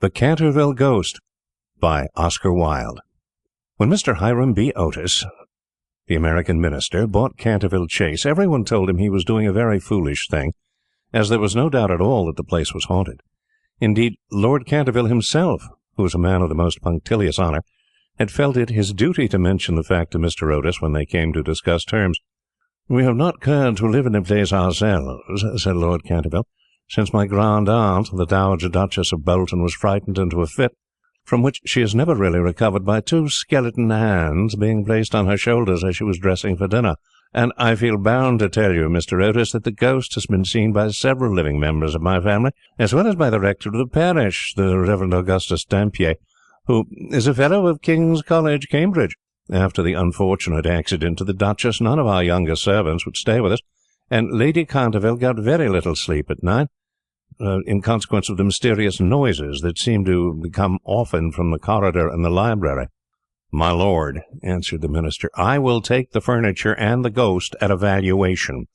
The Canterville Ghost by Oscar Wilde. When Mr. Hiram B. Otis, the American minister, bought Canterville Chase, everyone told him he was doing a very foolish thing, as there was no doubt at all that the place was haunted. Indeed, Lord Canterville himself, who was a man of the most punctilious honour, had felt it his duty to mention the fact to Mr. Otis when they came to discuss terms. "We have not cared to live in the place ourselves," said Lord Canterville, "since my grand-aunt, the Dowager Duchess of Bolton, was frightened into a fit, from which she has never really recovered, by two skeleton hands being placed on her shoulders as she was dressing for dinner. And I feel bound to tell you, Mr. Otis, that the ghost has been seen by several living members of my family, as well as by the rector of the parish, the Reverend Augustus Dampier, who is a fellow of King's College, Cambridge. After the unfortunate accident to the Duchess, none of our younger servants would stay with us, and Lady Canterville got very little sleep at night, in consequence of the mysterious noises that seemed to come often from the corridor and the library." "My lord," answered the minister, "I will take the furniture and the ghost at a valuation.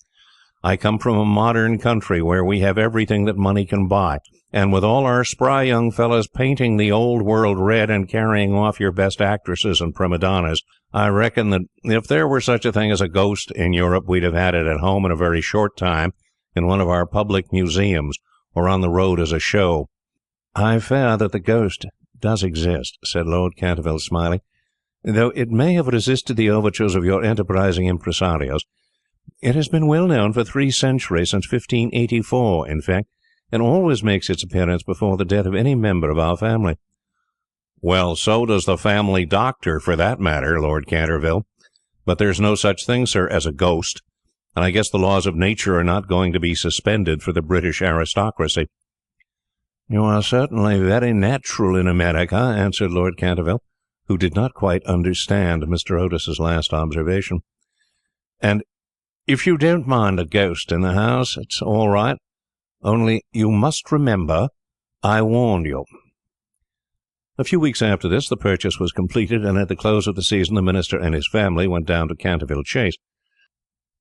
I come from a modern country where we have everything that money can buy, and with all our spry young fellows painting the old world red and carrying off your best actresses and prima donnas, I reckon that if there were such a thing as a ghost in Europe, we'd have had it at home in a very short time, in one of our public museums, or on the road as a show." "I fear that the ghost does exist," said Lord Canterville, smiling, "though it may have resisted the overtures of your enterprising impresarios. It has been well known for 3 centuries, since 1584, in fact, and always makes its appearance before the death of any member of our family." "Well, so does the family doctor, for that matter, Lord Canterville. But there's no such thing, sir, as a ghost, and I guess the laws of nature are not going to be suspended for the British aristocracy." "You are certainly very natural in America," answered Lord Canterville, who did not quite understand Mr. Otis's last observation. "And if you don't mind a ghost in the house, it's all right. Only you must remember I warned you." A few weeks after this, the purchase was completed, and at the close of the season the minister and his family went down to Canterville Chase.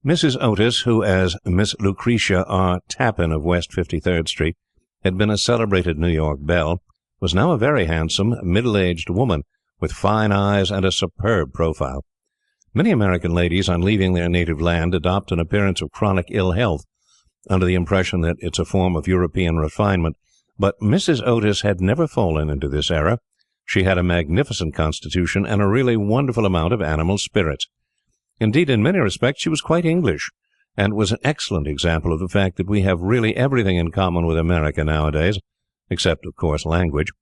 Mrs. Otis, who, as Miss Lucretia R. Tappan of West 53rd Street, had been a celebrated New York belle, was now a very handsome, middle-aged woman, with fine eyes and a superb profile. Many American ladies, on leaving their native land, adopt an appearance of chronic ill health, under the impression that it's a form of European refinement, but Mrs. Otis had never fallen into this error. She had a magnificent constitution and a really wonderful amount of animal spirits. Indeed, in many respects she was quite English, and was an excellent example of the fact that we have really everything in common with America nowadays, except, of course, language.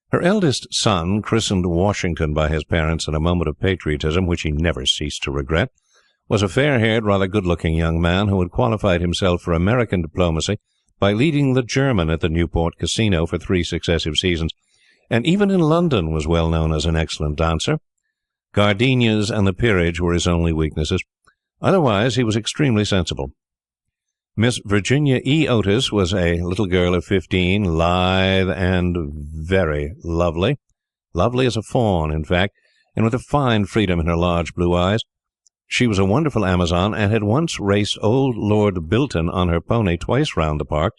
Her eldest son, christened Washington by his parents in a moment of patriotism which he never ceased to regret, was a fair-haired, rather good-looking young man who had qualified himself for American diplomacy by leading the German at the Newport Casino for 3 successive seasons, and even in London was well known as an excellent dancer. Gardenias and the peerage were his only weaknesses. Otherwise, he was extremely sensible. Miss Virginia E. Otis was a little girl of 15, lithe and very lovely. Lovely as a fawn, in fact, and with a fine freedom in her large blue eyes. She was a wonderful Amazon, and had once raced old Lord Bilton on her pony twice round the park,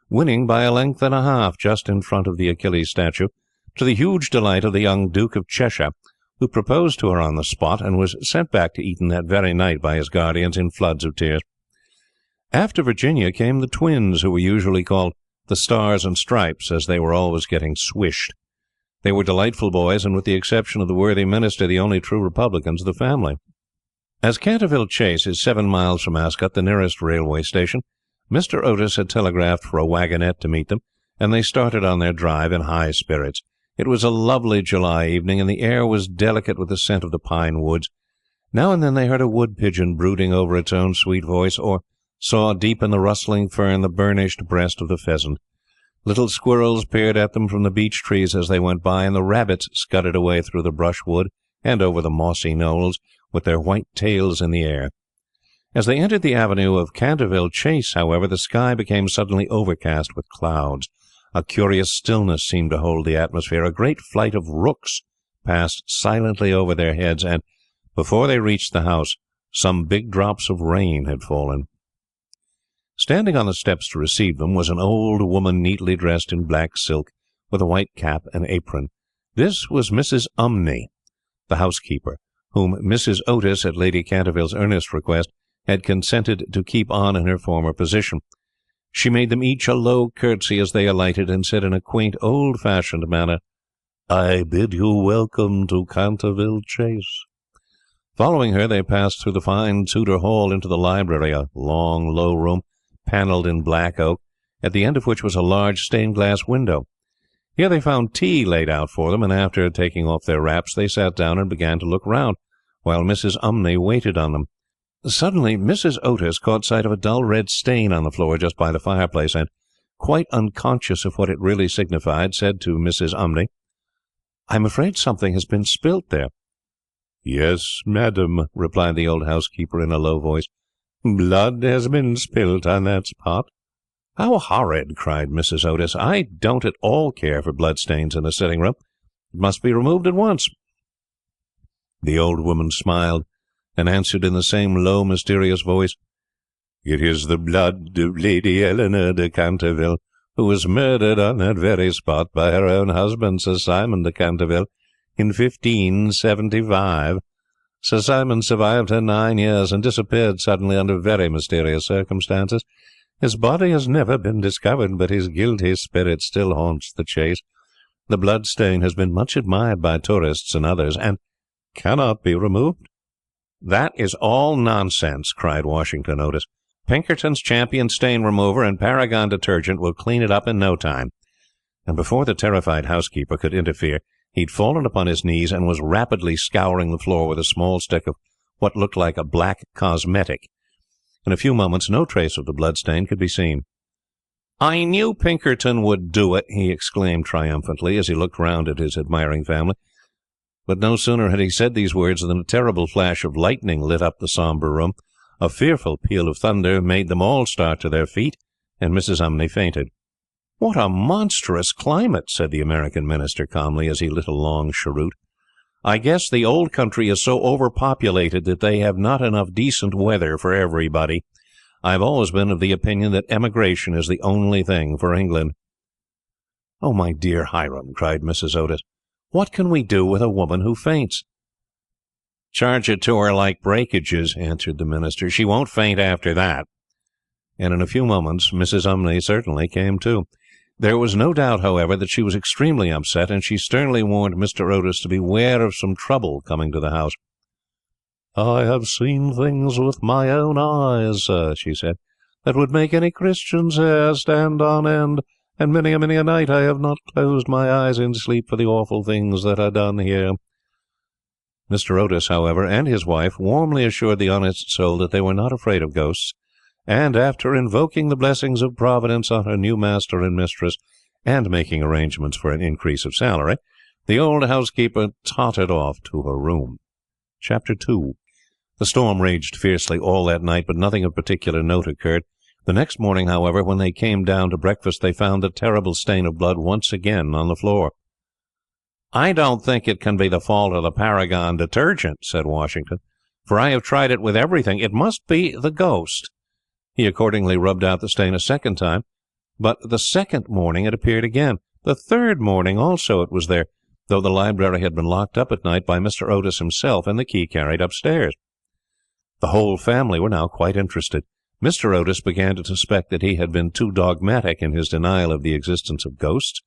winning by a length and a half just in front of the Achilles statue, to the huge delight of the young Duke of Cheshire, who proposed to her on the spot, and was sent back to Eton that very night by his guardians in floods of tears. After Virginia came the twins, who were usually called the Stars and Stripes, as they were always getting swished. They were delightful boys, and with the exception of the worthy minister, the only true republicans of the family. As Canterville Chase is 7 miles from Ascot, the nearest railway station, Mr. Otis had telegraphed for a wagonette to meet them, and they started on their drive in high spirits. It was a lovely July evening, and the air was delicate with the scent of the pine woods. Now and then they heard a wood pigeon brooding over its own sweet voice, or saw deep in the rustling fern the burnished breast of the pheasant. Little squirrels peered at them from the beech trees as they went by, and the rabbits scudded away through the brushwood and over the mossy knolls, with their white tails in the air. As they entered the avenue of Canterville Chase, however, the sky became suddenly overcast with clouds. A curious stillness seemed to hold the atmosphere. A great flight of rooks passed silently over their heads, and, before they reached the house, some big drops of rain had fallen. Standing on the steps to receive them was an old woman neatly dressed in black silk, with a white cap and apron. This was Mrs. Umney, the housekeeper, whom Mrs. Otis, at Lady Canterville's earnest request, had consented to keep on in her former position. She made them each a low curtsy as they alighted, and said in a quaint, old-fashioned manner, "I bid you welcome to Canterville Chase." Following her, they passed through the fine Tudor hall into the library, a long, low room, panelled in black oak, at the end of which was a large stained-glass window. Here they found tea laid out for them, and after taking off their wraps, they sat down and began to look round, while Mrs. Umney waited on them. Suddenly, Mrs. Otis caught sight of a dull red stain on the floor just by the fireplace, and, quite unconscious of what it really signified, said to Mrs. Umney, "I'm afraid something has been spilt there." "Yes, madam," replied the old housekeeper in a low voice. "Blood has been spilt on that spot." "How horrid!" cried Mrs. Otis. "I don't at all care for bloodstains in the sitting-room. It must be removed at once." The old woman smiled, and answered in the same low, mysterious voice, "It is the blood of Lady Eleanor de Canterville, who was murdered on that very spot by her own husband, Sir Simon de Canterville, in 1575. Sir Simon survived her 9 years, and disappeared suddenly under very mysterious circumstances. His body has never been discovered, but his guilty spirit still haunts the Chase. The blood stain has been much admired by tourists and others, and cannot be removed." "That is all nonsense," cried Washington Otis. "Pinkerton's Champion Stain Remover and Paragon Detergent will clean it up in no time." And before the terrified housekeeper could interfere, he'd fallen upon his knees and was rapidly scouring the floor with a small stick of what looked like a black cosmetic. In a few moments no trace of the bloodstain could be seen. "I knew Pinkerton would do it," he exclaimed triumphantly as he looked round at his admiring family. But no sooner had he said these words than a terrible flash of lightning lit up the sombre room. A fearful peal of thunder made them all start to their feet, and Mrs. Umney fainted. "What a monstrous climate," said the American minister calmly as he lit a long cheroot. "I guess the old country is so overpopulated that they have not enough decent weather for everybody. I've always been of the opinion that emigration is the only thing for England." "Oh, my dear Hiram," cried Mrs. Otis, "what can we do with a woman who faints?" "Charge it to her like breakages," answered the minister. "She won't faint after that." And in a few moments Mrs. Umney certainly came to. There was no doubt, however, that she was extremely upset, and she sternly warned Mr. Otis to beware of some trouble coming to the house. "I have seen things with my own eyes, sir," she said, "that would make any Christian's hair stand on end, and many a night I have not closed my eyes in sleep for the awful things that are done here." Mr. Otis, however, and his wife warmly assured the honest soul that they were not afraid of ghosts, and after invoking the blessings of Providence on her new master and mistress, and making arrangements for an increase of salary, the old housekeeper tottered off to her room. Chapter 2. The storm raged fiercely all that night, but nothing of particular note occurred. The next morning, however, when they came down to breakfast, they found the terrible stain of blood once again on the floor. "I don't think it can be the fault of the Paragon Detergent," said Washington, "for I have tried it with everything. It must be the ghost." He accordingly rubbed out the stain a second time, but the second morning it appeared again. The third morning also it was there, though the library had been locked up at night by Mr. Otis himself and the key carried upstairs. The whole family were now quite interested. Mr. Otis began to suspect that he had been too dogmatic in his denial of the existence of ghosts.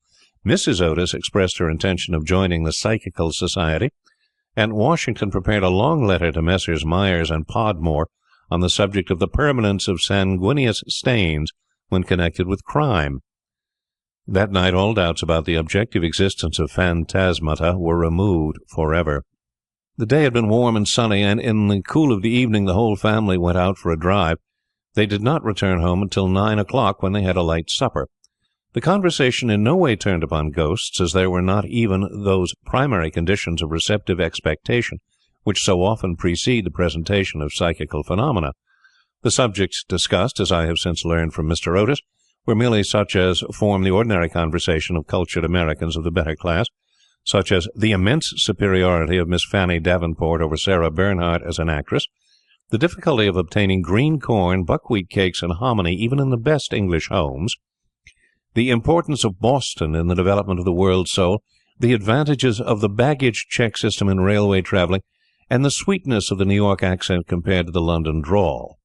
Mrs. Otis expressed her intention of joining the Psychical Society, and Washington prepared a long letter to Messrs. Myers and Podmore on the subject of the permanence of sanguineous stains when connected with crime. That night all doubts about the objective existence of phantasmata were removed forever. The day had been warm and sunny, and in the cool of the evening the whole family went out for a drive. They did not return home until 9 o'clock, when they had a light supper. The conversation in no way turned upon ghosts, as there were not even those primary conditions of receptive expectation which so often precede the presentation of psychical phenomena. The subjects discussed, as I have since learned from Mr. Otis, were merely such as form the ordinary conversation of cultured Americans of the better class, such as the immense superiority of Miss Fanny Davenport over Sarah Bernhardt as an actress, the difficulty of obtaining green corn, buckwheat cakes, and hominy even in the best English homes, the importance of Boston in the development of the world soul, the advantages of the baggage check system in railway travelling, and the sweetness of the New York accent compared to the London drawl.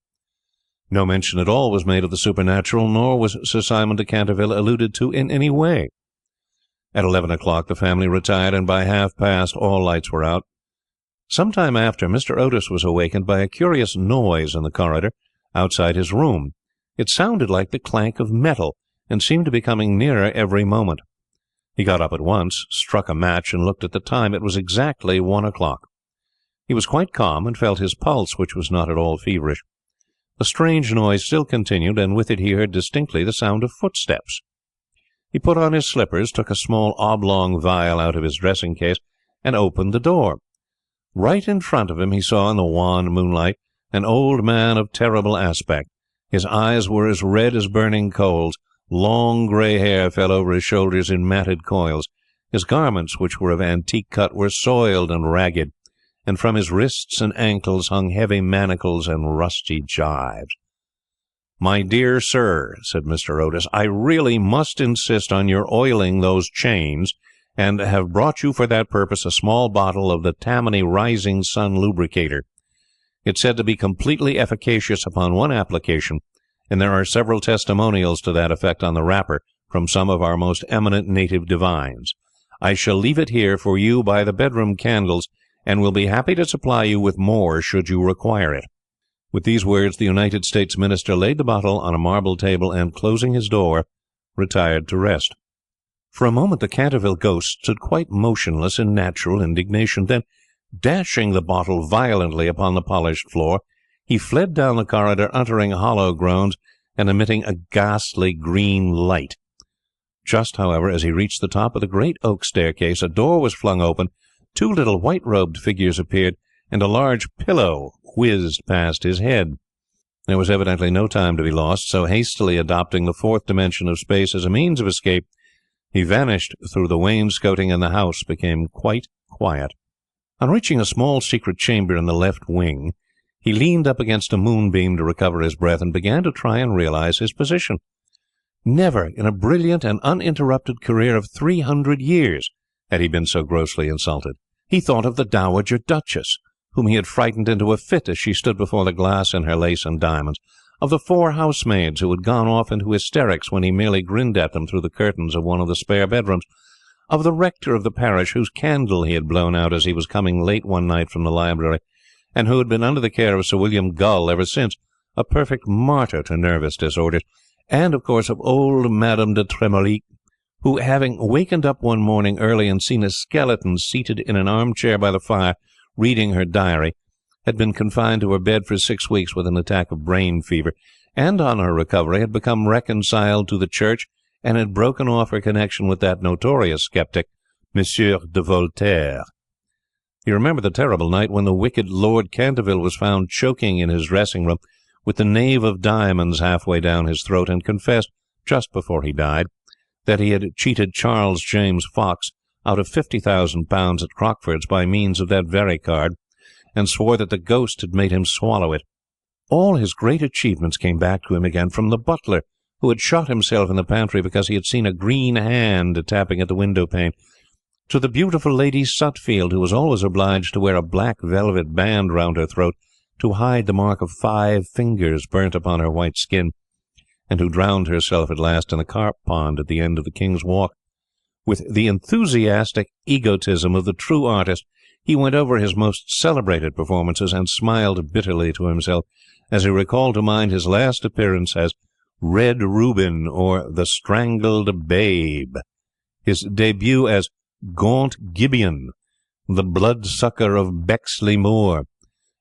No mention at all was made of the supernatural, nor was Sir Simon de Canterville alluded to in any way. At 11 o'clock the family retired, and by 1:30 all lights were out. Some time after, Mr. Otis was awakened by a curious noise in the corridor outside his room. It sounded like the clank of metal, and seemed to be coming nearer every moment. He got up at once, struck a match, and looked at the time. It was exactly 1 o'clock. He was quite calm, and felt his pulse, which was not at all feverish. The strange noise still continued, and with it he heard distinctly the sound of footsteps. He put on his slippers, took a small oblong vial out of his dressing-case, and opened the door. Right in front of him he saw, in the wan moonlight, an old man of terrible aspect. His eyes were as red as burning coals. Long grey hair fell over his shoulders in matted coils. His garments, which were of antique cut, were soiled and ragged, and from his wrists and ankles hung heavy manacles and rusty gyves. "My dear sir," said Mr. Otis, "I really must insist on your oiling those chains, and have brought you for that purpose a small bottle of the Tammany Rising Sun Lubricator. It's said to be completely efficacious upon one application, and there are several testimonials to that effect on the wrapper from some of our most eminent native divines. I shall leave it here for you by the bedroom candles, and will be happy to supply you with more should you require it." With these words the United States Minister laid the bottle on a marble table, and, closing his door, retired to rest. For a moment the Canterville Ghost stood quite motionless in natural indignation. Then, dashing the bottle violently upon the polished floor, he fled down the corridor, uttering hollow groans and emitting a ghastly green light. Just, however, as he reached the top of the great oak staircase, a door was flung open, 2 little white-robed figures appeared, and a large pillow whizzed past his head. There was evidently no time to be lost, so hastily adopting the 4th dimension of space as a means of escape, he vanished through the wainscoting, and the house became quite quiet. On reaching a small secret chamber in the left wing, he leaned up against a moonbeam to recover his breath, and began to try and realize his position. Never in a brilliant and uninterrupted career of 300 years had he been so grossly insulted. He thought of the Dowager Duchess, whom he had frightened into a fit as she stood before the glass in her lace and diamonds, of the 4 housemaids who had gone off into hysterics when he merely grinned at them through the curtains of one of the spare bedrooms, of the rector of the parish whose candle he had blown out as he was coming late one night from the library, and who had been under the care of Sir William Gull ever since, a perfect martyr to nervous disorders, and, of course, of old Madame de Tremouille, who, having wakened up one morning early and seen a skeleton seated in an armchair by the fire, reading her diary, had been confined to her bed for 6 weeks with an attack of brain fever, and on her recovery had become reconciled to the Church, and had broken off her connection with that notorious skeptic, Monsieur de Voltaire. You remember the terrible night when the wicked Lord Canterville was found choking in his dressing-room, with the knave of diamonds halfway down his throat, and confessed, just before he died, that he had cheated Charles James Fox out of £50,000 at Crockford's by means of that very card, and swore that the ghost had made him swallow it. All his great achievements came back to him again, from the butler, who had shot himself in the pantry because he had seen a green hand tapping at the window-pane, to the beautiful Lady Sutfield, who was always obliged to wear a black velvet band round her throat to hide the mark of 5 fingers burnt upon her white skin, and who drowned herself at last in the carp pond at the end of the King's Walk. With the enthusiastic egotism of the true artist, he went over his most celebrated performances, and smiled bitterly to himself as he recalled to mind his last appearance as Red Reuben, or the Strangled Babe, his debut as Gaunt Gibeon, the Bloodsucker of Bexley Moor,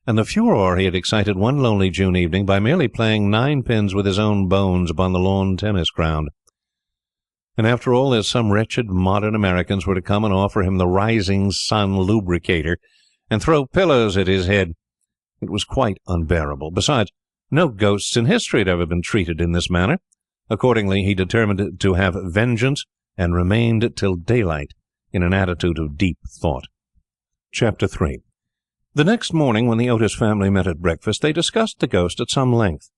and the furore he had excited one lonely June evening by merely playing 9 pins with his own bones upon the lawn tennis ground. And after all this, some wretched modern Americans were to come and offer him the Rising Sun Lubricator, and throw pillows at his head. It was quite unbearable. Besides, no ghosts in history had ever been treated in this manner. Accordingly, he determined to have vengeance, and remained till daylight in an attitude of deep thought. Chapter 3. The next morning, when the Otis family met at breakfast, they discussed the ghost at some length.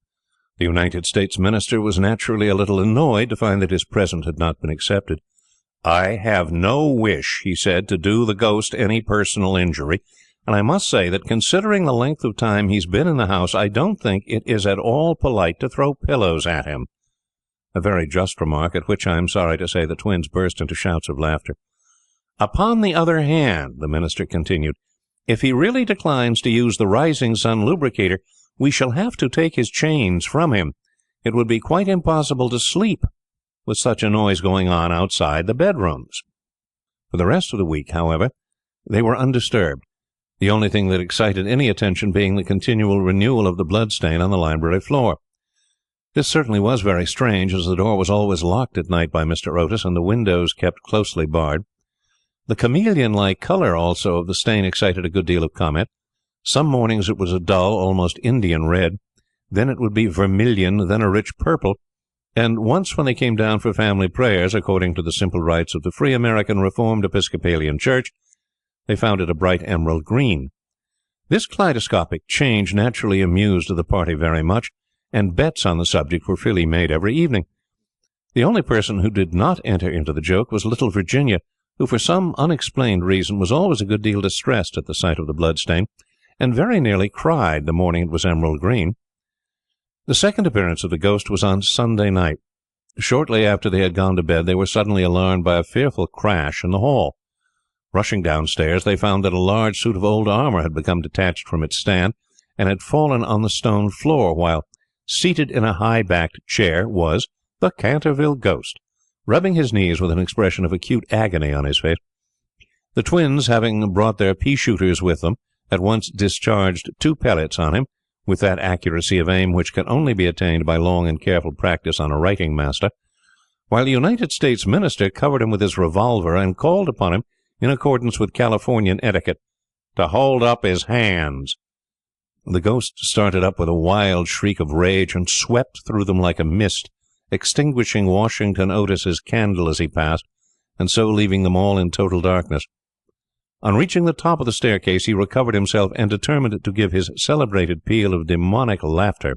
The United States minister was naturally a little annoyed to find that his present had not been accepted. "I have no wish," he said, "to do the ghost any personal injury, and I must say that considering the length of time he's been in the house, I don't think it is at all polite to throw pillows at him." A very just remark, at which I am sorry to say the twins burst into shouts of laughter. "Upon the other hand," the minister continued, "if he really declines to use the Rising Sun lubricator, we shall have to take his chains from him. It would be quite impossible to sleep with such a noise going on outside the bedrooms." For the rest of the week, however, they were undisturbed, the only thing that excited any attention being the continual renewal of the bloodstain on the library floor. This certainly was very strange, as the door was always locked at night by Mr. Otis, and the windows kept closely barred. The chameleon-like colour also of the stain excited a good deal of comment. Some mornings it was a dull, almost Indian red, then it would be vermilion, then a rich purple, and once when they came down for family prayers, according to the simple rites of the Free American Reformed Episcopalian Church, they found it a bright emerald green. This kaleidoscopic change naturally amused the party very much, and bets on the subject were freely made every evening. The only person who did not enter into the joke was little Virginia, who for some unexplained reason was always a good deal distressed at the sight of the bloodstain, and very nearly cried the morning it was emerald green. The second appearance of the ghost was on Sunday night. Shortly after they had gone to bed, they were suddenly alarmed by a fearful crash in the hall. Rushing downstairs, they found that a large suit of old armour had become detached from its stand, and had fallen on the stone floor, while, seated in a high-backed chair, was the Canterville Ghost, rubbing his knees with an expression of acute agony on his face. The twins, having brought their pea-shooters with them, at once discharged 2 pellets on him, with that accuracy of aim which can only be attained by long and careful practice on a writing master, while the United States minister covered him with his revolver and called upon him, in accordance with Californian etiquette, to hold up his hands. The ghost started up with a wild shriek of rage and swept through them like a mist, extinguishing Washington Otis's candle as he passed, and so leaving them all in total darkness. On reaching the top of the staircase, he recovered himself and determined to give his celebrated peal of demonic laughter.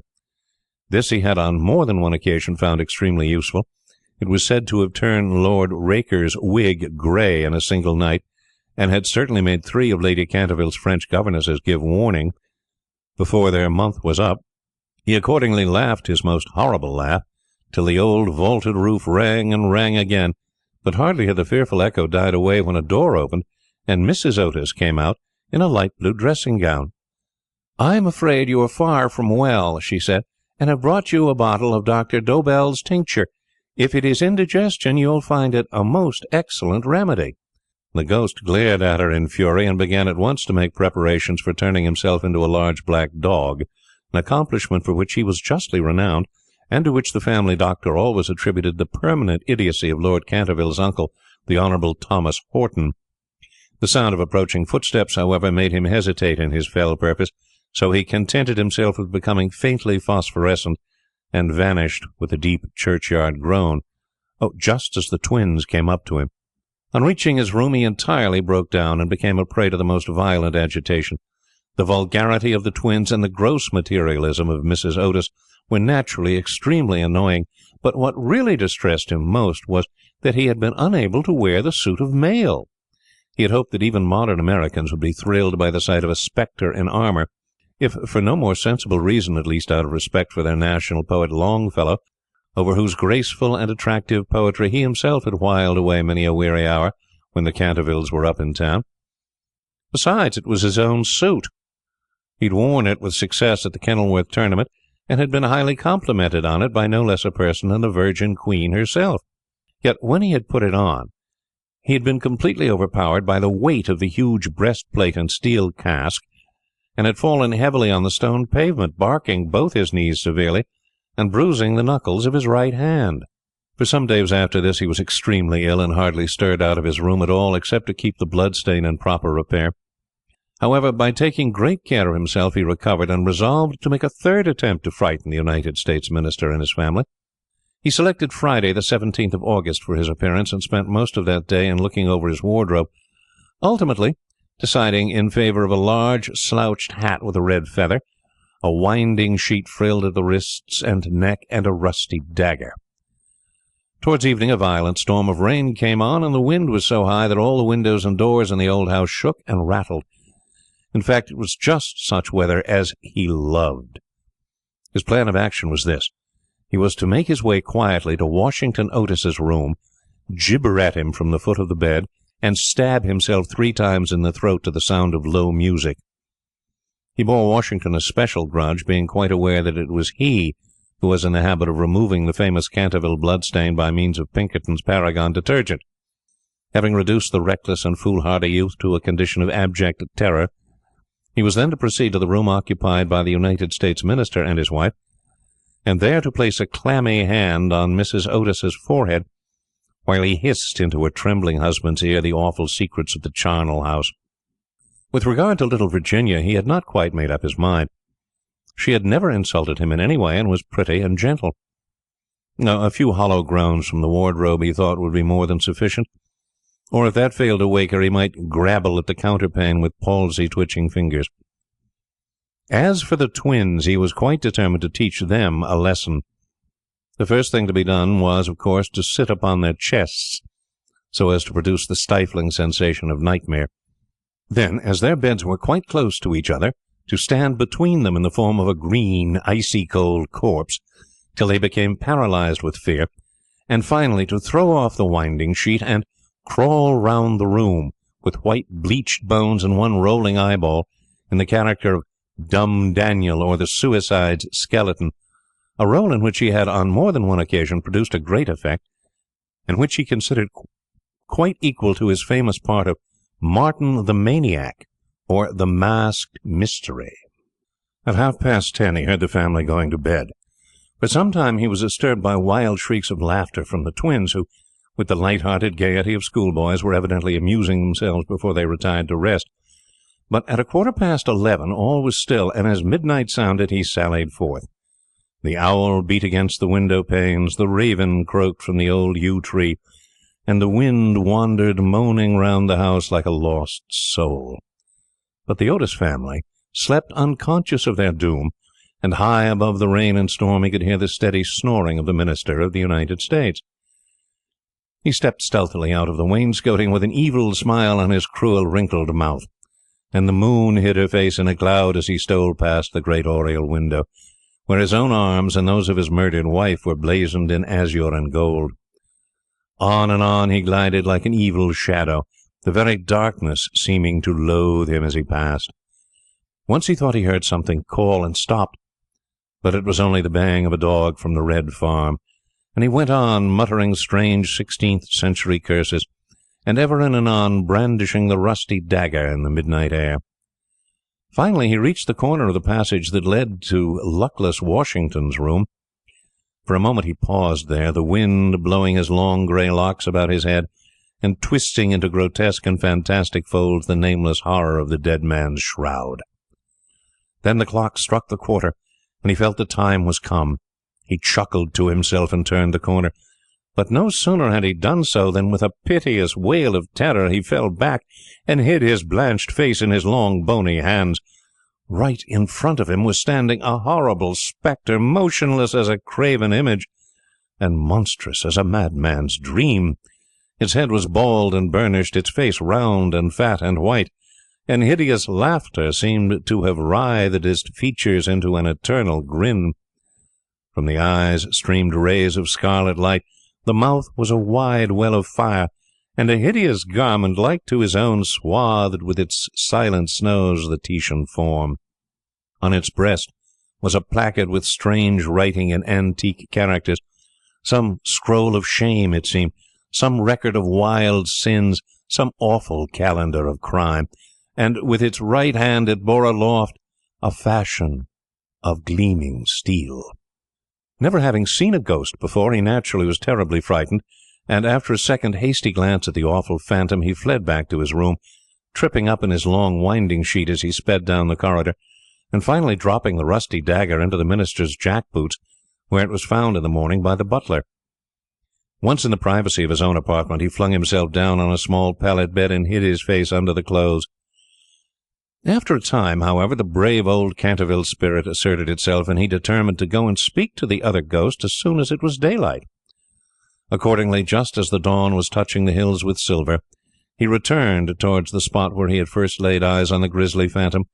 This he had on more than one occasion found extremely useful. It was said to have turned Lord Raker's wig grey in a single night, and had certainly made 3 of Lady Canterville's French governesses give warning before their month was up. He accordingly laughed his most horrible laugh, till the old vaulted roof rang and rang again, but hardly had the fearful echo died away when a door opened, and Mrs. Otis came out in a light blue dressing-gown. "I am afraid you are far from well," she said, "and have brought you a bottle of Dr. Dobell's tincture. If it is indigestion, you'll find it a most excellent remedy." The ghost glared at her in fury, and began at once to make preparations for turning himself into a large black dog, an accomplishment for which he was justly renowned, and to which the family doctor always attributed the permanent idiocy of Lord Canterville's uncle, the Honourable Thomas Horton. The sound of approaching footsteps, however, made him hesitate in his fell purpose, so he contented himself with becoming faintly phosphorescent, and vanished with a deep churchyard groan, just as the twins came up to him. On reaching his room, he entirely broke down, and became a prey to the most violent agitation. The vulgarity of the twins and the gross materialism of Mrs. Otis were naturally extremely annoying, but what really distressed him most was that he had been unable to wear the suit of mail. He had hoped that even modern Americans would be thrilled by the sight of a spectre in armour, if for no more sensible reason, at least out of respect for their national poet Longfellow, over whose graceful and attractive poetry he himself had whiled away many a weary hour when the Cantervilles were up in town. Besides, it was his own suit. He'd worn it with success at the Kenilworth tournament, and had been highly complimented on it by no less a person than the Virgin Queen herself. Yet when he had put it on, he had been completely overpowered by the weight of the huge breastplate and steel casque, and had fallen heavily on the stone pavement, barking both his knees severely, and bruising the knuckles of his right hand. For some days after this he was extremely ill, and hardly stirred out of his room at all, except to keep the bloodstain in proper repair. However, by taking great care of himself, he recovered, and resolved to make a 3rd attempt to frighten the United States minister and his family. He selected Friday, the 17th of August, for his appearance, and spent most of that day in looking over his wardrobe, ultimately deciding in favour of a large slouched hat with a red feather, a winding sheet frilled at the wrists and neck, and a rusty dagger. Towards evening a violent storm of rain came on, and the wind was so high that all the windows and doors in the old house shook and rattled. In fact, it was just such weather as he loved. His plan of action was this. He was to make his way quietly to Washington Otis's room, gibber at him from the foot of the bed, and stab himself 3 times in the throat to the sound of low music. He bore Washington a special grudge, being quite aware that it was he who was in the habit of removing the famous Canterville bloodstain by means of Pinkerton's Paragon detergent. Having reduced the reckless and foolhardy youth to a condition of abject terror, he was then to proceed to the room occupied by the United States Minister and his wife, and there to place a clammy hand on Mrs. Otis's forehead, while he hissed into her trembling husband's ear the awful secrets of the charnel house. With regard to little Virginia, he had not quite made up his mind. She had never insulted him in any way, and was pretty and gentle. A few hollow groans from the wardrobe he thought would be more than sufficient, or if that failed to wake her, he might grabble at the counterpane with palsy-twitching fingers. As for the twins, he was quite determined to teach them a lesson. The first thing to be done was, of course, to sit upon their chests, so as to produce the stifling sensation of nightmare. Then, as their beds were quite close to each other, to stand between them in the form of a green, icy-cold corpse, till they became paralyzed with fear, and finally to throw off the winding sheet and crawl round the room, with white bleached bones and one rolling eyeball, in the character of Dumb Daniel or the Suicide's skeleton, a role in which he had on more than one occasion produced a great effect, and which he considered quite equal to his famous part of Martin the Maniac, or the Masked Mystery. At 10:30 he heard the family going to bed. For some time he was disturbed by wild shrieks of laughter from the twins, who, with the light-hearted gaiety of schoolboys, were evidently amusing themselves before they retired to rest. But at 11:15 all was still, and as midnight sounded he sallied forth. The owl beat against the window-panes, the raven croaked from the old yew tree, and the wind wandered moaning round the house like a lost soul. But the Otis family slept unconscious of their doom, and high above the rain and storm he could hear the steady snoring of the Minister of the United States. He stepped stealthily out of the wainscoting with an evil smile on his cruel, wrinkled mouth, and the moon hid her face in a cloud as he stole past the great oriel window, where his own arms and those of his murdered wife were blazoned in azure and gold. On and on he glided like an evil shadow, the very darkness seeming to loathe him as he passed. Once he thought he heard something call and stopped, but it was only the baying of a dog from the Red Farm, and he went on, muttering strange 16th-century curses, and ever and anon brandishing the rusty dagger in the midnight air. Finally he reached the corner of the passage that led to luckless Washington's room. For a moment he paused there, the wind blowing his long grey locks about his head, and twisting into grotesque and fantastic folds the nameless horror of the dead man's shroud. Then the clock struck the quarter, and he felt the time was come. He chuckled to himself and turned the corner. But no sooner had he done so than, with a piteous wail of terror, he fell back and hid his blanched face in his long bony hands. Right in front of him was standing a horrible spectre, motionless as a graven image, and monstrous as a madman's dream. Its head was bald and burnished, its face round and fat and white, and hideous laughter seemed to have writhed its features into an eternal grin. From the eyes streamed rays of scarlet light, the mouth was a wide well of fire, and a hideous garment, like to his own, swathed with its silent snows the Titian form. On its breast was a placard with strange writing in antique characters, some scroll of shame, it seemed, some record of wild sins, some awful calendar of crime, and with its right hand it bore aloft a fashion of gleaming steel. Never having seen a ghost before, he naturally was terribly frightened, and after a second hasty glance at the awful phantom, he fled back to his room, tripping up in his long winding sheet as he sped down the corridor, and finally dropping the rusty dagger into the minister's jack-boots, where it was found in the morning by the butler. Once in the privacy of his own apartment, he flung himself down on a small pallet bed and hid his face under the clothes. After a time, however, the brave old Canterville spirit asserted itself, and he determined to go and speak to the other ghost as soon as it was daylight. Accordingly, just as the dawn was touching the hills with silver, he returned towards the spot where he had first laid eyes on the grisly phantom,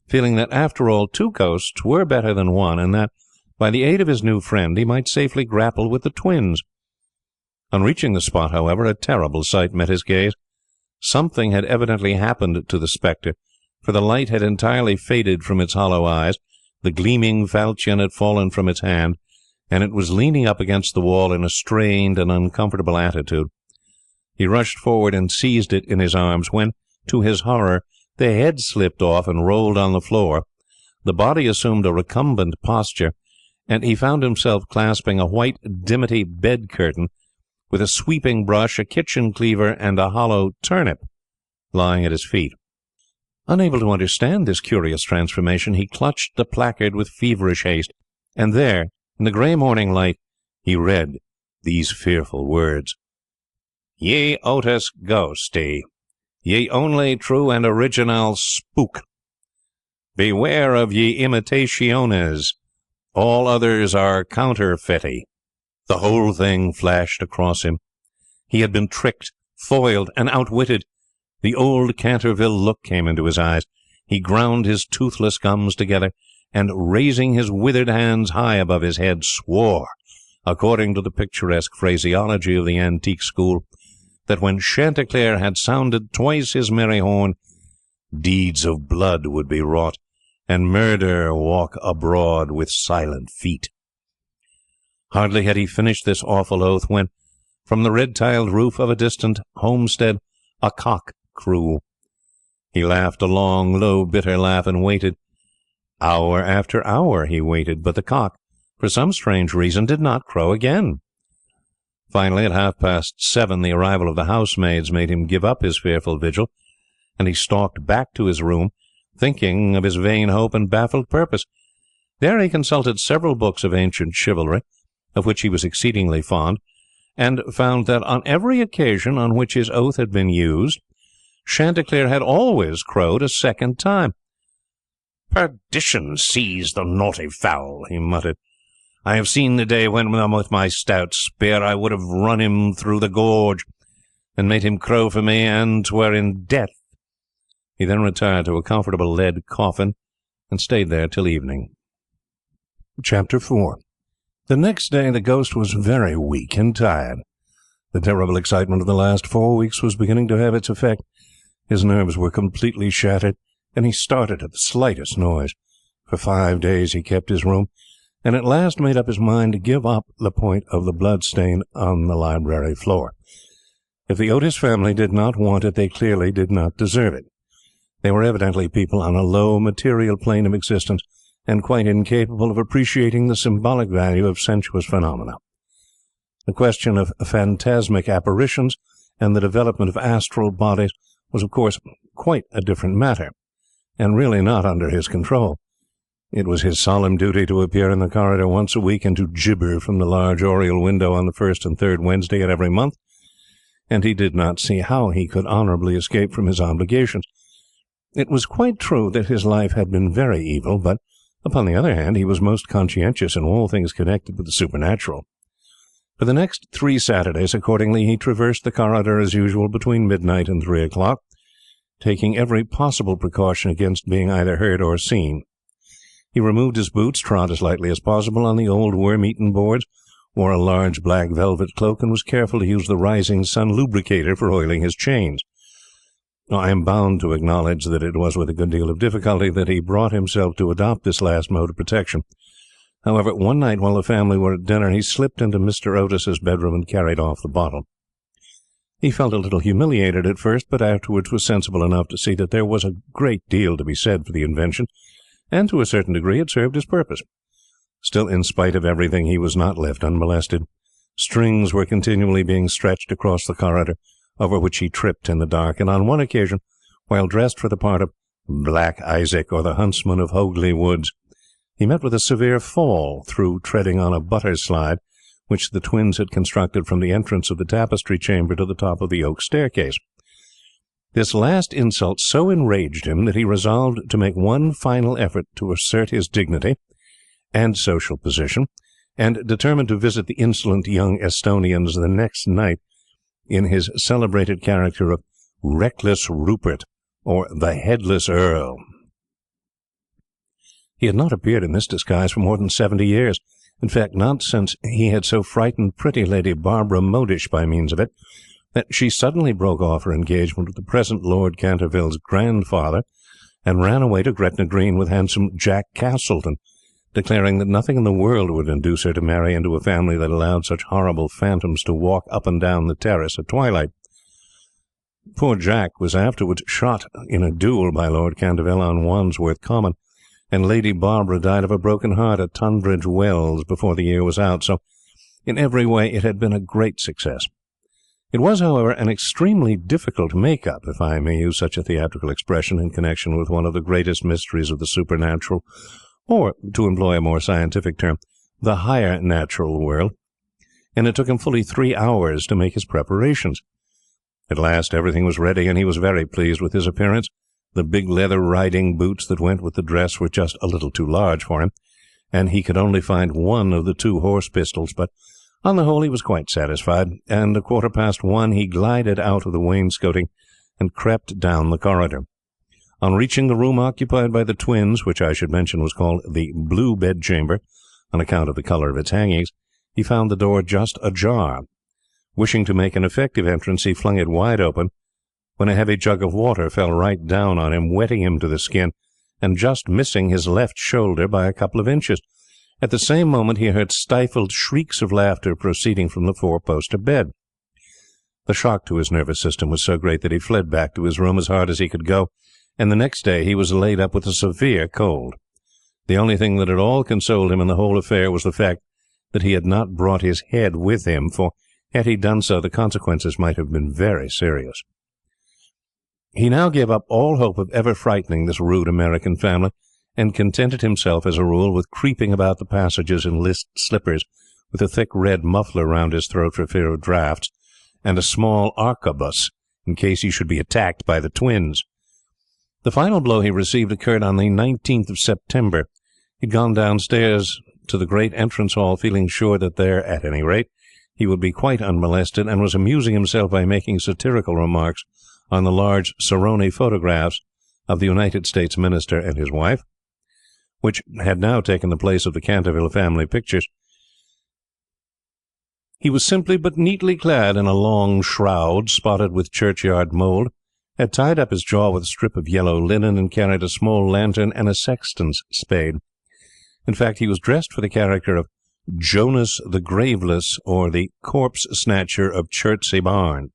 feeling that, after all, 2 ghosts were better than 1, and that, by the aid of his new friend, he might safely grapple with the twins. On reaching the spot, however, a terrible sight met his gaze. Something had evidently happened to the spectre, for the light had entirely faded from its hollow eyes, the gleaming falchion had fallen from its hand, and it was leaning up against the wall in a strained and uncomfortable attitude. He rushed forward and seized it in his arms, when, to his horror, the head slipped off and rolled on the floor, the body assumed a recumbent posture, and he found himself clasping a white dimity bed-curtain, with a sweeping brush, a kitchen cleaver, and a hollow turnip lying at his feet. Unable to understand this curious transformation, he clutched the placard with feverish haste, and there, in the grey morning light, he read these fearful words: "Ye Otis Ghosty, ye only true and original spook. Beware of ye imitationes. All others are counterfeity." The whole thing flashed across him. He had been tricked, foiled, and outwitted. The old Canterville look came into his eyes. He ground his toothless gums together, and, raising his withered hands high above his head, swore, according to the picturesque phraseology of the antique school, that when Chanticleer had sounded twice his merry horn, deeds of blood would be wrought, and murder walk abroad with silent feet. Hardly had he finished this awful oath when, from the red-tiled roof of a distant homestead, a cock crew. He laughed a long, low, bitter laugh, and waited. Hour after hour he waited, but the cock, for some strange reason, did not crow again. Finally, at 7:30, the arrival of the housemaids made him give up his fearful vigil, and he stalked back to his room, thinking of his vain hope and baffled purpose. There he consulted several books of ancient chivalry, of which he was exceedingly fond, and found that on every occasion on which his oath had been used, Chanticleer had always crowed a second time. "Perdition seize the naughty fowl," he muttered. "I have seen the day when, with my stout spear, I would have run him through the gorge, and made him crow for me, and 'twere in death." He then retired to a comfortable lead coffin, and stayed there till evening. Chapter 4. The next day the ghost was very weak and tired. The terrible excitement of the last 4 weeks was beginning to have its effect. His nerves were completely shattered, and he started at the slightest noise. For 5 days he kept his room, and at last made up his mind to give up the point of the bloodstain on the library floor. If the Otis family did not want it, they clearly did not deserve it. They were evidently people on a low material plane of existence, and quite incapable of appreciating the symbolic value of sensuous phenomena. The question of phantasmic apparitions and the development of astral bodies was, of course, quite a different matter, and really not under his control. It was his solemn duty to appear in the corridor once a week and to gibber from the large oriel window on the first and third Wednesday in every month, and he did not see how he could honorably escape from his obligations. It was quite true that his life had been very evil, but, upon the other hand, he was most conscientious in all things connected with the supernatural. For the next 3 Saturdays, accordingly, he traversed the corridor as usual between midnight and 3 o'clock, taking every possible precaution against being either heard or seen. He removed his boots, trod as lightly as possible on the old worm-eaten boards, wore a large black velvet cloak, and was careful to use the rising sun lubricator for oiling his chains. I am bound to acknowledge that it was with a good deal of difficulty that he brought himself to adopt this last mode of protection. However, one night while the family were at dinner, he slipped into Mr. Otis's bedroom and carried off the bottle. He felt a little humiliated at first, but afterwards was sensible enough to see that there was a great deal to be said for the invention, and to a certain degree it served his purpose. Still, in spite of everything, he was not left unmolested. Strings were continually being stretched across the corridor, over which he tripped in the dark, and on one occasion, while dressed for the part of Black Isaac or the huntsman of Hogley Woods, he met with a severe fall through treading on a butter slide which the twins had constructed from the entrance of the tapestry chamber to the top of the oak staircase. This last insult so enraged him that he resolved to make one final effort to assert his dignity and social position, and determined to visit the insolent young Estonians the next night in his celebrated character of Reckless Rupert, or the Headless Earl. He had not appeared in this disguise for more than 70 years. In fact, not since he had so frightened pretty Lady Barbara Modish by means of it, that she suddenly broke off her engagement with the present Lord Canterville's grandfather, and ran away to Gretna Green with handsome Jack Castleton, declaring that nothing in the world would induce her to marry into a family that allowed such horrible phantoms to walk up and down the terrace at twilight. Poor Jack was afterwards shot in a duel by Lord Canterville on Wandsworth Common, and Lady Barbara died of a broken heart at Tunbridge Wells before the year was out, so in every way it had been a great success. It was, however, an extremely difficult make-up, if I may use such a theatrical expression, in connection with one of the greatest mysteries of the supernatural, or, to employ a more scientific term, the higher natural world, and it took him fully 3 hours to make his preparations. At last everything was ready, and he was very pleased with his appearance. The big leather riding boots that went with the dress were just a little too large for him, and he could only find one of the 2 horse pistols, but on the whole he was quite satisfied, and at 1:15 he glided out of the wainscoting and crept down the corridor. On reaching the room occupied by the twins, which I should mention was called the Blue Bedchamber on account of the colour of its hangings, he found the door just ajar. Wishing to make an effective entrance, he flung it wide open, when a heavy jug of water fell right down on him, wetting him to the skin, and just missing his left shoulder by a couple of inches. At the same moment he heard stifled shrieks of laughter proceeding from the 4-poster bed. The shock to his nervous system was so great that he fled back to his room as hard as he could go, and the next day he was laid up with a severe cold. The only thing that at all consoled him in the whole affair was the fact that he had not brought his head with him, for had he done so the consequences might have been very serious. He now gave up all hope of ever frightening this rude American family, and contented himself, as a rule, with creeping about the passages in list slippers, with a thick red muffler round his throat for fear of draughts, and a small arquebus, in case he should be attacked by the twins. The final blow he received occurred on the 19th of September. He had gone downstairs to the great entrance hall, feeling sure that there, at any rate, he would be quite unmolested, and was amusing himself by making satirical remarks on the large Saroni photographs of the United States Minister and his wife, which had now taken the place of the Canterville family pictures. He was simply but neatly clad in a long shroud spotted with churchyard mould, had tied up his jaw with a strip of yellow linen, and carried a small lantern and a sexton's spade. In fact, he was dressed for the character of Jonas the Graveless, or the Corpse Snatcher of Chertsey Barn,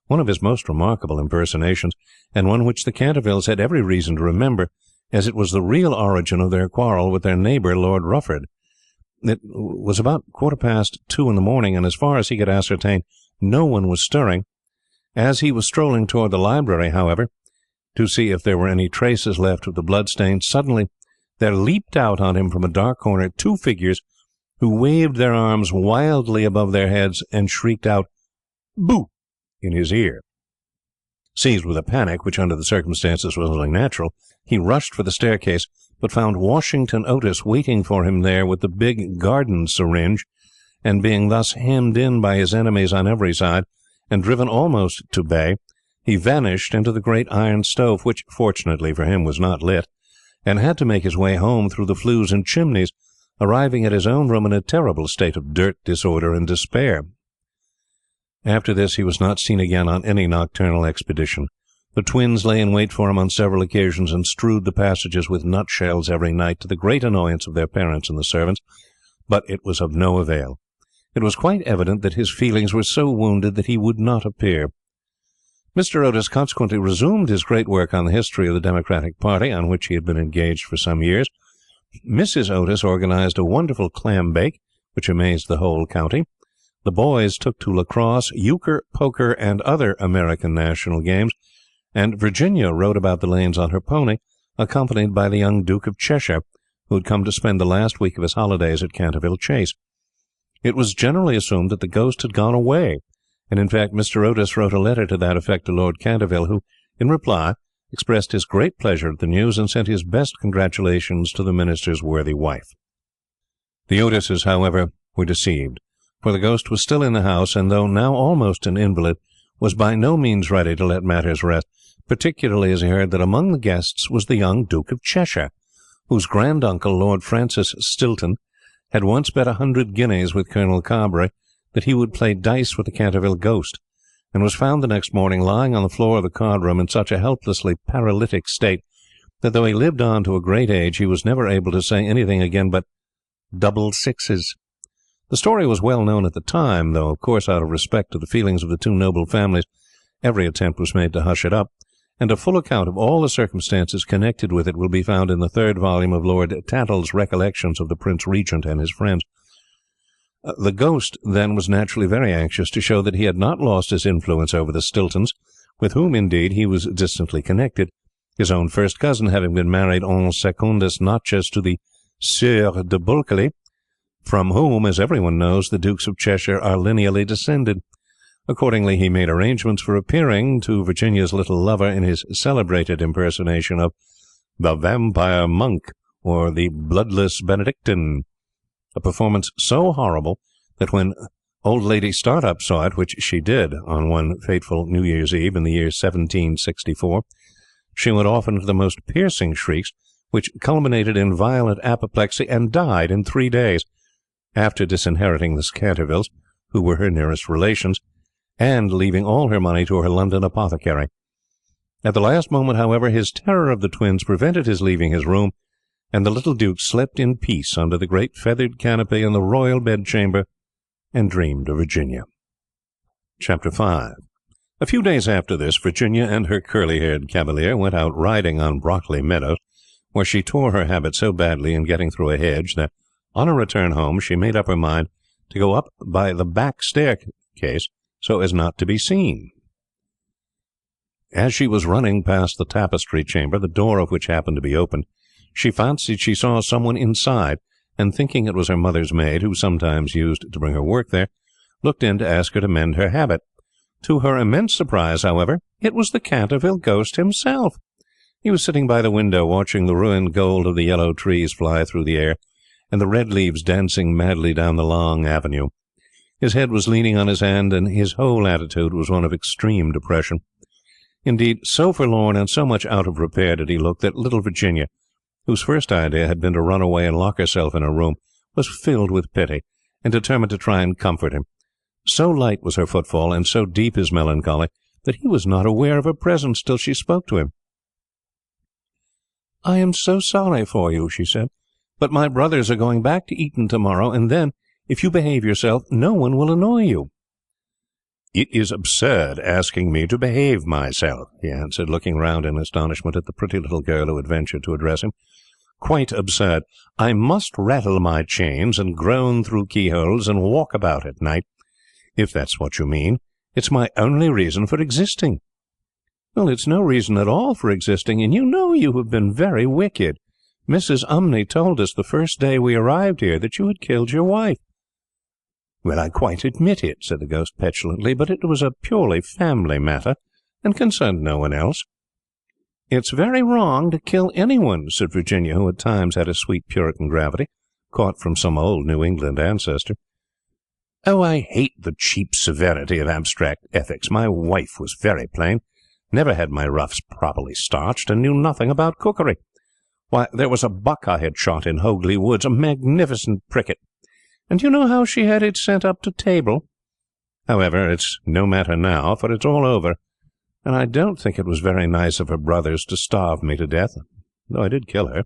one of his most remarkable impersonations, and one which the Cantervilles had every reason to remember, as it was the real origin of their quarrel with their neighbour, Lord Rufford. It was about 2:15 in the morning, and as far as he could ascertain, no one was stirring. As he was strolling toward the library, however, to see if there were any traces left of the bloodstains, suddenly there leaped out on him from a dark corner 2 figures who waved their arms wildly above their heads and shrieked out, "Boo!" in his ear. Seized with a panic, which under the circumstances was only natural, he rushed for the staircase, but found Washington Otis waiting for him there with the big garden syringe, and being thus hemmed in by his enemies on every side, and driven almost to bay, he vanished into the great iron stove, which, fortunately for him, was not lit, and had to make his way home through the flues and chimneys, arriving at his own room in a terrible state of dirt, disorder, and despair. After this he was not seen again on any nocturnal expedition. The twins lay in wait for him on several occasions, and strewed the passages with nutshells every night, to the great annoyance of their parents and the servants, but it was of no avail. It was quite evident that his feelings were so wounded that he would not appear. Mr. Otis consequently resumed his great work on the history of the Democratic party, on which he had been engaged for some years. Mrs. Otis organized a wonderful clam bake, which amazed the whole county. The boys took to lacrosse, euchre, poker, and other American national games, and Virginia rode about the lanes on her pony, accompanied by the young Duke of Cheshire, who had come to spend the last week of his holidays at Canterville Chase. It was generally assumed that the ghost had gone away, and in fact Mr. Otis wrote a letter to that effect to Lord Canterville, who, in reply, expressed his great pleasure at the news and sent his best congratulations to the minister's worthy wife. The Otises, however, were deceived, for the ghost was still in the house, and though now almost an invalid, was by no means ready to let matters rest, particularly as he heard that among the guests was the young Duke of Cheshire, whose grand-uncle, Lord Francis Stilton, had once bet 100 guineas with Colonel Carberry that he would play dice with the Canterville Ghost, and was found the next morning lying on the floor of the card-room in such a helplessly paralytic state that though he lived on to a great age, he was never able to say anything again but double sixes. The story was well known at the time, though, of course, out of respect to the feelings of the two noble families, every attempt was made to hush it up, and a full account of all the circumstances connected with it will be found in the 3rd volume of Lord Tattle's Recollections of the Prince Regent and his Friends. The ghost, then, was naturally very anxious to show that he had not lost his influence over the Stiltons, with whom, indeed, he was distantly connected, his own first cousin having been married en secundus nuptias to the Sieur de Bulkeley, from whom, as everyone knows, the Dukes of Cheshire are lineally descended. Accordingly, he made arrangements for appearing to Virginia's little lover in his celebrated impersonation of the Vampire Monk, or the Bloodless Benedictine, a performance so horrible that when old Lady Startup saw it, which she did on one fateful New Year's Eve in the year 1764, she went off into the most piercing shrieks, which culminated in violent apoplexy, and died in 3 days, after disinheriting the Cantervilles, who were her nearest relations, and leaving all her money to her London apothecary. At the last moment, however, his terror of the twins prevented his leaving his room, and the little Duke slept in peace under the great feathered canopy in the royal bedchamber, and dreamed of Virginia. Chapter 5. A few days after this, Virginia and her curly-haired cavalier went out riding on Brockley Meadows, where she tore her habit so badly in getting through a hedge that, on her return home, she made up her mind to go up by the back staircase so as not to be seen. As she was running past the tapestry chamber, the door of which happened to be open, she fancied she saw someone inside, and thinking it was her mother's maid, who sometimes used to bring her work there, looked in to ask her to mend her habit. To her immense surprise, however, it was the Canterville Ghost himself. He was sitting by the window, watching the ruined gold of the yellow trees fly through the air, and the red leaves dancing madly down the long avenue. His head was leaning on his hand, and his whole attitude was one of extreme depression. Indeed, so forlorn and so much out of repair did he look that little Virginia, whose first idea had been to run away and lock herself in her room, was filled with pity, and determined to try and comfort him. So light was her footfall, and so deep his melancholy, that he was not aware of her presence till she spoke to him. "I am so sorry for you," she said, "but my brothers are going back to Eton tomorrow, and then, if you behave yourself, no one will annoy you." "It is absurd asking me to behave myself," he answered, looking round in astonishment at the pretty little girl who had ventured to address him. "Quite absurd. I must rattle my chains and groan through keyholes and walk about at night, if that's what you mean. It's my only reason for existing." "Well, it's no reason at all for existing, and you know you have been very wicked. Mrs. Umney told us the first day we arrived here that you had killed your wife." "Well, I quite admit it," said the ghost petulantly, "but it was a purely family matter, and concerned no one else." "It's very wrong to kill anyone," said Virginia, who at times had a sweet Puritan gravity, caught from some old New England ancestor. "Oh, I hate the cheap severity of abstract ethics. My wife was very plain, never had my ruffs properly starched, and knew nothing about cookery. Why, there was a buck I had shot in Hogley Woods, a magnificent pricket, and do you know how she had it sent up to table? However, it's no matter now, for it's all over, and I don't think it was very nice of her brothers to starve me to death, though I did kill her."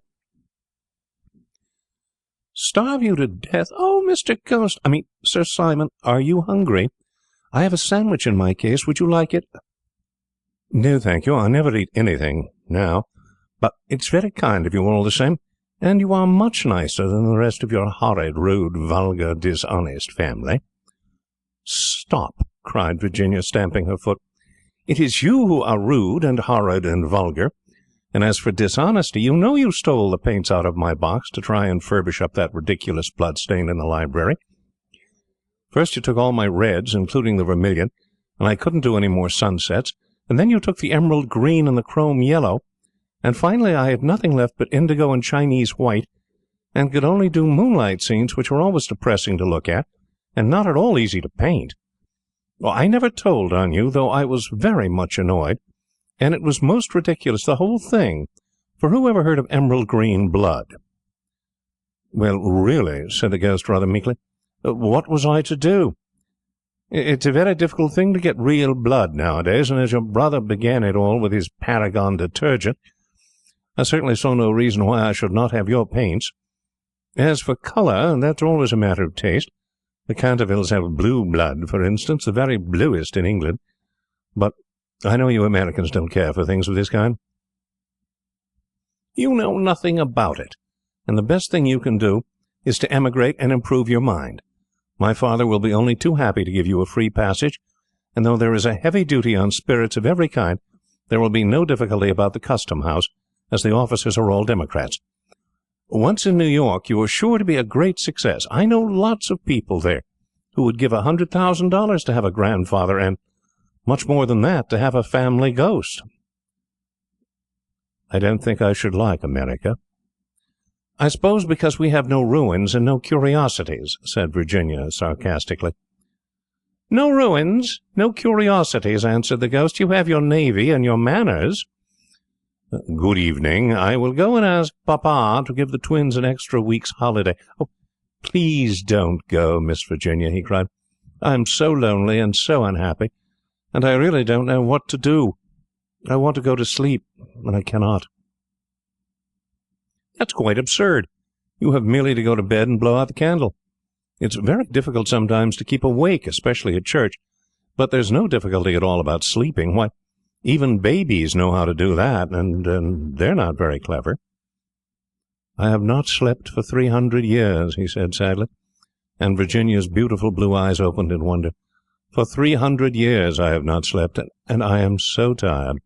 "Starve you to death? Oh, Mr. Ghost, Sir Simon, are you hungry? I have a sandwich in my case. Would you like it?" "No, thank you. I never eat anything now, but it's very kind of you all the same, and you are much nicer than the rest of your horrid, rude, vulgar, dishonest family." "Stop!" cried Virginia, stamping her foot. "It is you who are rude and horrid and vulgar, and as for dishonesty, you know you stole the paints out of my box to try and furbish up that ridiculous bloodstain in the library. First you took all my reds, including the vermilion, and I couldn't do any more sunsets, and then you took the emerald green and the chrome yellow, and finally I had nothing left but indigo and Chinese white, and could only do moonlight scenes, which were always depressing to look at, and not at all easy to paint. Well, I never told on you, though I was very much annoyed, and it was most ridiculous, the whole thing, for who ever heard of emerald green blood?" "Well, really," said the ghost rather meekly, "what was I to do? It's a very difficult thing to get real blood nowadays, and as your brother began it all with his Paragon detergent, I certainly saw no reason why I should not have your paints. As for colour, that's always a matter of taste. The Cantervilles have blue blood, for instance, the very bluest in England. But I know you Americans don't care for things of this kind." "You know nothing about it, and the best thing you can do is to emigrate and improve your mind. My father will be only too happy to give you a free passage, and though there is a heavy duty on spirits of every kind, there will be no difficulty about the custom house, as the officers are all Democrats. Once in New York, you are sure to be a great success. I know lots of people there who would give $100,000 to have a grandfather, and much more than that to have a family ghost." "I don't think I should like America." "I suppose because we have no ruins and no curiosities," said Virginia sarcastically. "No ruins, no curiosities," answered the ghost. "You have your navy and your manners." "Good evening. I will go and ask Papa to give the twins an extra week's holiday." "Oh, please don't go, Miss Virginia," he cried. "I am so lonely and so unhappy, and I really don't know what to do. I want to go to sleep, and I cannot." "That's quite absurd. You have merely to go to bed and blow out the candle. It's very difficult sometimes to keep awake, especially at church, but there's no difficulty at all about sleeping. Why, even babies know how to do that, and they're not very clever." "I have not slept for 300 years, he said sadly, and Virginia's beautiful blue eyes opened in wonder. "For 300 years I have not slept, and I am so tired."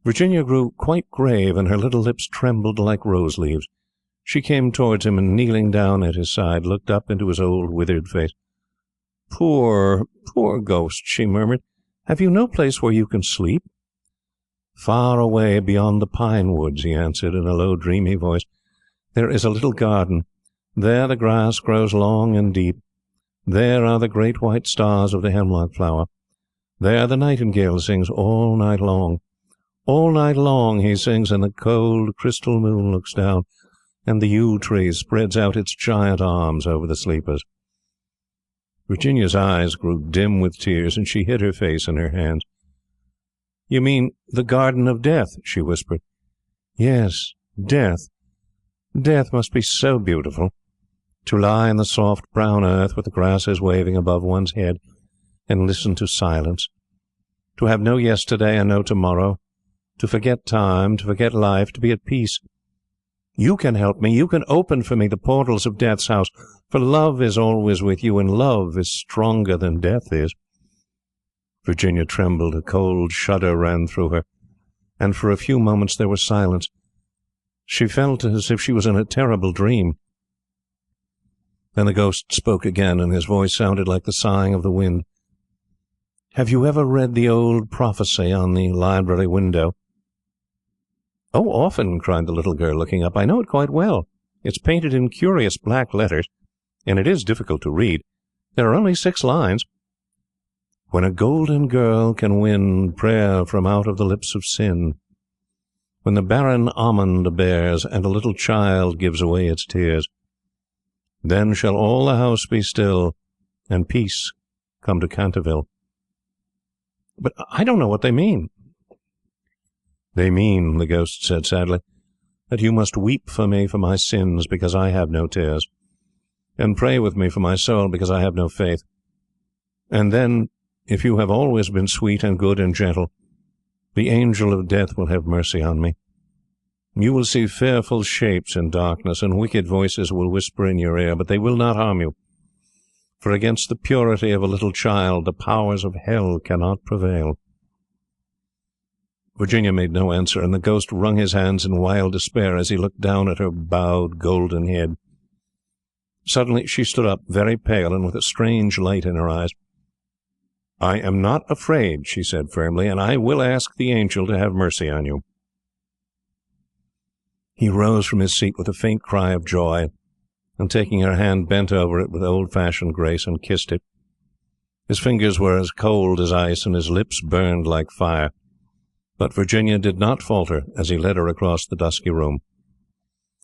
Virginia grew quite grave, and her little lips trembled like rose leaves. She came towards him, and kneeling down at his side, looked up into his old withered face. "Poor, poor ghost," she murmured. "Have you no place where you can sleep?" "Far away beyond the pine woods," he answered in a low dreamy voice, "there is a little garden. There the grass grows long and deep. There are the great white stars of the hemlock flower. There the nightingale sings all night long. All night long he sings, and the cold crystal moon looks down, and the yew tree spreads out its giant arms over the sleepers." Virginia's eyes grew dim with tears, and she hid her face in her hands. "You mean the Garden of Death?" she whispered. "Yes, death. Death must be so beautiful. To lie in the soft brown earth with the grasses waving above one's head, and listen to silence. To have no yesterday and no tomorrow. To forget time, to forget life, to be at peace. You can help me. You can open for me the portals of Death's house, for love is always with you, and love is stronger than death is." Virginia trembled. A cold shudder ran through her, and for a few moments there was silence. She felt as if she was in a terrible dream. Then the ghost spoke again, and his voice sounded like the sighing of the wind. "Have you ever read the old prophecy on the library window?" "Oh, often," cried the little girl, looking up. "I know it quite well. It's painted in curious black letters, and it is difficult to read. There are only 6 lines. When a golden girl can win prayer from out of the lips of sin. When the barren almond bears, and a little child gives away its tears. Then shall all the house be still, and peace come to Canterville." "But I don't know what they mean." "They mean," the ghost said sadly, "that you must weep for me for my sins, because I have no tears, and pray with me for my soul, because I have no faith. And then, if you have always been sweet and good and gentle, the angel of death will have mercy on me. You will see fearful shapes in darkness, and wicked voices will whisper in your ear, but they will not harm you, for against the purity of a little child the powers of hell cannot prevail." Virginia made no answer, and the ghost wrung his hands in wild despair as he looked down at her bowed golden head. Suddenly she stood up, very pale, and with a strange light in her eyes. "I am not afraid," she said firmly, "and I will ask the angel to have mercy on you." He rose from his seat with a faint cry of joy, and taking her hand bent over it with old-fashioned grace and kissed it. His fingers were as cold as ice, and his lips burned like fire. But Virginia did not falter as he led her across the dusky room.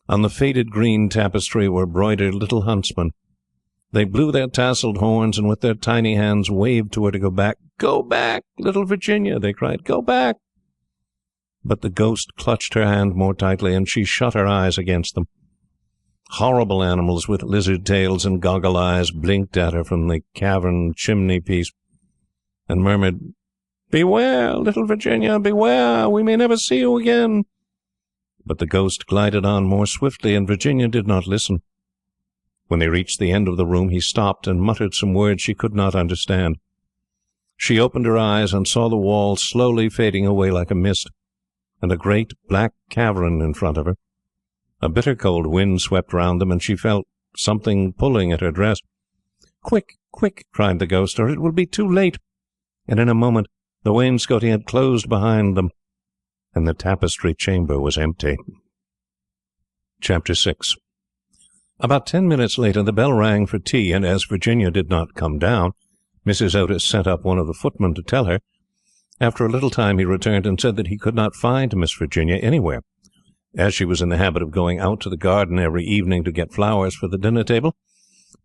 On the faded green tapestry were broidered little huntsmen. They blew their tasselled horns, and with their tiny hands waved to her to go back. "Go back, little Virginia!" they cried. "Go back!" But the ghost clutched her hand more tightly, and she shut her eyes against them. Horrible animals with lizard tails and goggle eyes blinked at her from the cavern chimney-piece, and murmured, "Beware, little Virginia, beware! We may never see you again." But the ghost glided on more swiftly, and Virginia did not listen. When they reached the end of the room, he stopped and muttered some words she could not understand. She opened her eyes and saw the wall slowly fading away like a mist, and a great black cavern in front of her. A bitter cold wind swept round them, and she felt something pulling at her dress. "Quick, quick!" cried the ghost, "or it will be too late." And in a moment the wainscoting had closed behind them, and the tapestry chamber was empty. Chapter 6. About 10 minutes later the bell rang for tea, and as Virginia did not come down, Mrs. Otis sent up one of the footmen to tell her. After a little time he returned and said that he could not find Miss Virginia anywhere. As she was in the habit of going out to the garden every evening to get flowers for the dinner table,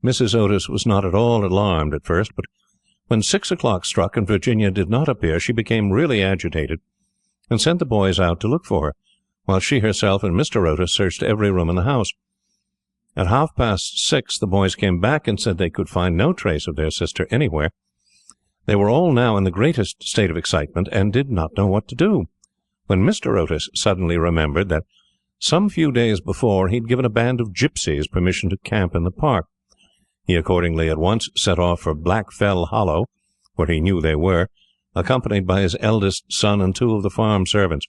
Mrs. Otis was not at all alarmed at first, but when 6 o'clock struck and Virginia did not appear, she became really agitated, and sent the boys out to look for her, while she herself and Mr. Otis searched every room in the house. At 6:30 the boys came back and said they could find no trace of their sister anywhere. They were all now in the greatest state of excitement, and did not know what to do, when Mr. Otis suddenly remembered that some few days before he had given a band of gypsies permission to camp in the park. He accordingly at once set off for Blackfell Hollow, where he knew they were, accompanied by his eldest son and 2 of the farm servants.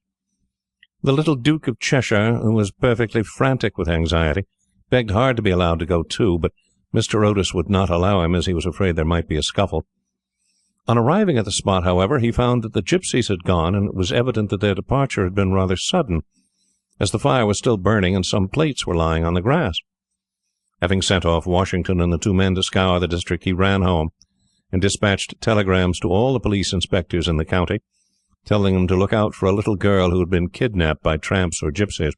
The little Duke of Cheshire, who was perfectly frantic with anxiety, begged hard to be allowed to go too, but Mr. Otis would not allow him, as he was afraid there might be a scuffle. On arriving at the spot, however, he found that the gypsies had gone, and it was evident that their departure had been rather sudden, as the fire was still burning and some plates were lying on the grass. Having sent off Washington and the 2 men to scour the district, he ran home and dispatched telegrams to all the police inspectors in the county, telling them to look out for a little girl who had been kidnapped by tramps or gypsies.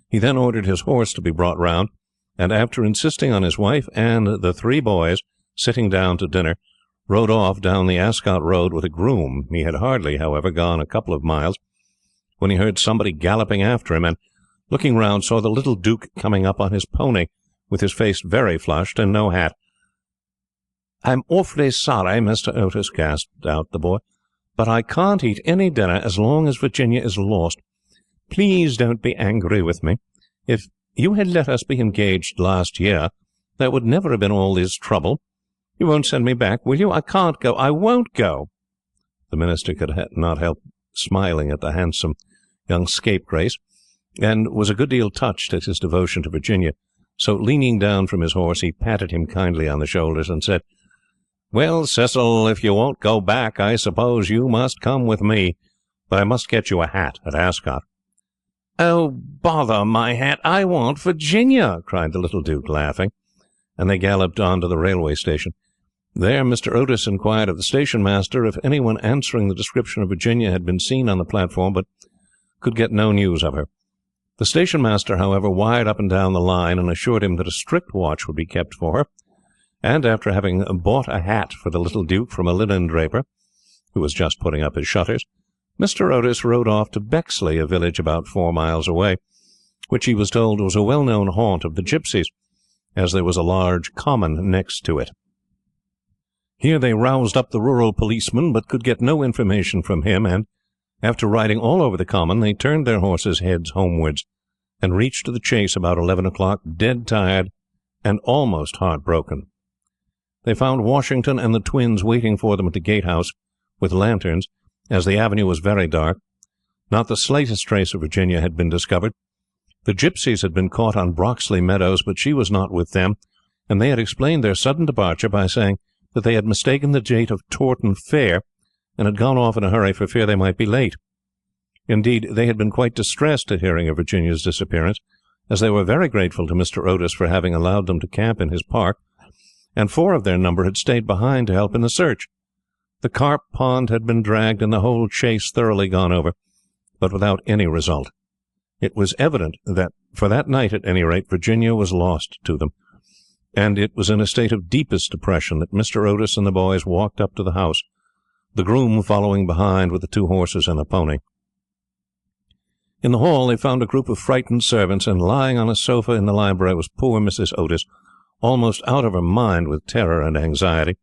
He then ordered his horse to be brought round, and after insisting on his wife and the 3 boys sitting down to dinner, rode off down the Ascot Road with a groom. He had hardly, however, gone a couple of miles when he heard somebody galloping after him, and, looking round, saw the little Duke coming up on his pony, with his face very flushed and no hat. "I'm awfully sorry, Mr. Otis," gasped out the boy, "but I can't eat any dinner as long as Virginia is lost. Please don't be angry with me. If you had let us be engaged last year, there would never have been all this trouble. You won't send me back, will you? I can't go. I won't go." The minister could not help smiling at the handsome young scapegrace, and was a good deal touched at his devotion to Virginia, so leaning down from his horse, he patted him kindly on the shoulders and said, "Well, Cecil, if you won't go back, I suppose you must come with me, but I must get you a hat at Ascot." "Oh, bother my hat! I want Virginia!" cried the little Duke, laughing, and they galloped on to the railway station. There Mr. Otis inquired of the station master if anyone answering the description of Virginia had been seen on the platform, but could get no news of her. The station master, however, wired up and down the line, and assured him that a strict watch would be kept for her, and after having bought a hat for the little Duke from a linen draper, who was just putting up his shutters, Mr. Otis rode off to Bexley, a village about 4 miles away, which he was told was a well-known haunt of the gypsies, as there was a large common next to it. Here they roused up the rural policeman, but could get no information from him, and, after riding all over the common, they turned their horses' heads homewards, and reached the chase about 11 o'clock, dead tired and almost heartbroken. They found Washington and the twins waiting for them at the gatehouse, with lanterns, as the avenue was very dark. Not the slightest trace of Virginia had been discovered. The gypsies had been caught on Broxley Meadows, but she was not with them, and they had explained their sudden departure by saying that they had mistaken the date of Taunton Fair, and had gone off in a hurry for fear they might be late. Indeed, they had been quite distressed at hearing of Virginia's disappearance, as they were very grateful to Mr. Otis for having allowed them to camp in his park, and 4 of their number had stayed behind to help in the search. The carp pond had been dragged and the whole chase thoroughly gone over, but without any result. It was evident that, for that night at any rate, Virginia was lost to them, and it was in a state of deepest depression that Mr. Otis and the boys walked up to the house, the groom following behind with the 2 horses and a pony. In the hall they found a group of frightened servants, and lying on a sofa in the library was poor Mrs. Otis, almost out of her mind with terror and anxiety,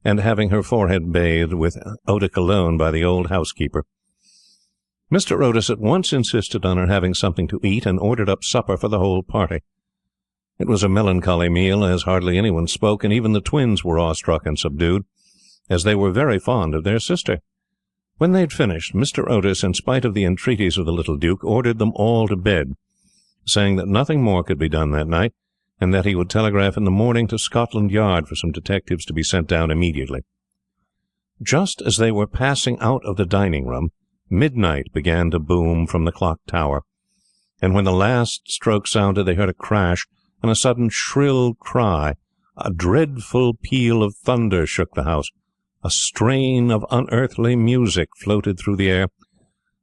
and having her forehead bathed with eau de cologne by the old housekeeper. Mr. Otis at once insisted on her having something to eat, and ordered up supper for the whole party. It was a melancholy meal, as hardly anyone spoke, and even the twins were awestruck and subdued, as they were very fond of their sister. When they had finished, Mr. Otis, in spite of the entreaties of the little Duke, ordered them all to bed, saying that nothing more could be done that night, and that he would telegraph in the morning to Scotland Yard for some detectives to be sent down immediately. Just as they were passing out of the dining-room, midnight began to boom from the clock tower, and when the last stroke sounded they heard a crash and a sudden shrill cry. A dreadful peal of thunder shook the house. A strain of unearthly music floated through the air.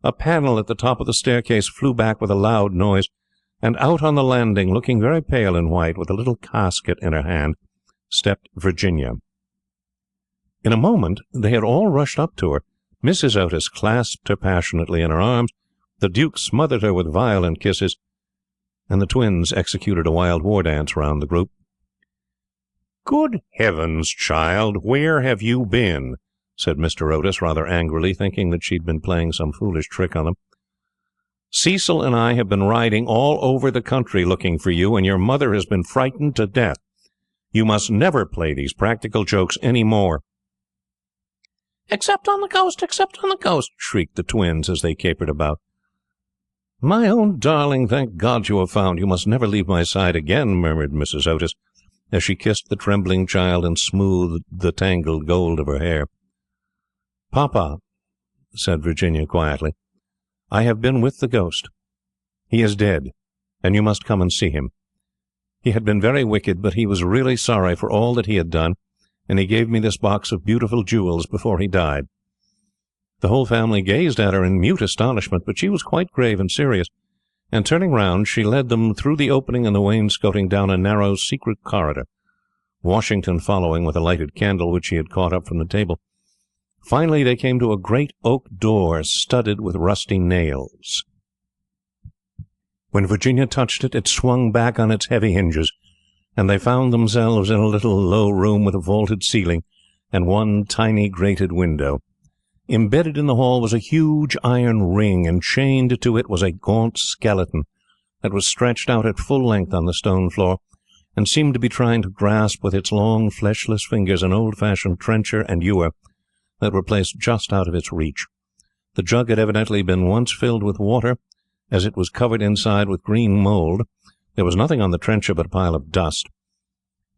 A panel at the top of the staircase flew back with a loud noise, and out on the landing, looking very pale and white, with a little casket in her hand, stepped Virginia. In a moment they had all rushed up to her. Mrs. Otis clasped her passionately in her arms, the Duke smothered her with violent kisses, and the twins executed a wild war dance round the group. "Good heavens, child, where have you been?" said Mr. Otis, rather angrily, thinking that she had been playing some foolish trick on them. "Cecil and I have been riding all over the country looking for you, and your mother has been frightened to death. You must never play these practical jokes any more." "Except on the ghost, except on the ghost," shrieked the twins as they capered about. "My own darling, thank God you have found. You must never leave my side again," murmured Mrs. Otis, as she kissed the trembling child and smoothed the tangled gold of her hair. "Papa," said Virginia quietly, "I have been with the ghost. He is dead, and you must come and see him. He had been very wicked, but he was really sorry for all that he had done, and he gave me this box of beautiful jewels before he died." The whole family gazed at her in mute astonishment, but she was quite grave and serious, and turning round she led them through the opening in the wainscoting down a narrow secret corridor, Washington following with a lighted candle which he had caught up from the table. Finally they came to a great oak door studded with rusty nails. When Virginia touched it, it swung back on its heavy hinges, and they found themselves in a little low room with a vaulted ceiling and one tiny grated window. Embedded in the hall was a huge iron ring, and chained to it was a gaunt skeleton that was stretched out at full length on the stone floor, and seemed to be trying to grasp with its long fleshless fingers an old-fashioned trencher and ewer that were placed just out of its reach. The jug had evidently been once filled with water, as it was covered inside with green mould. There was nothing on the trencher but a pile of dust.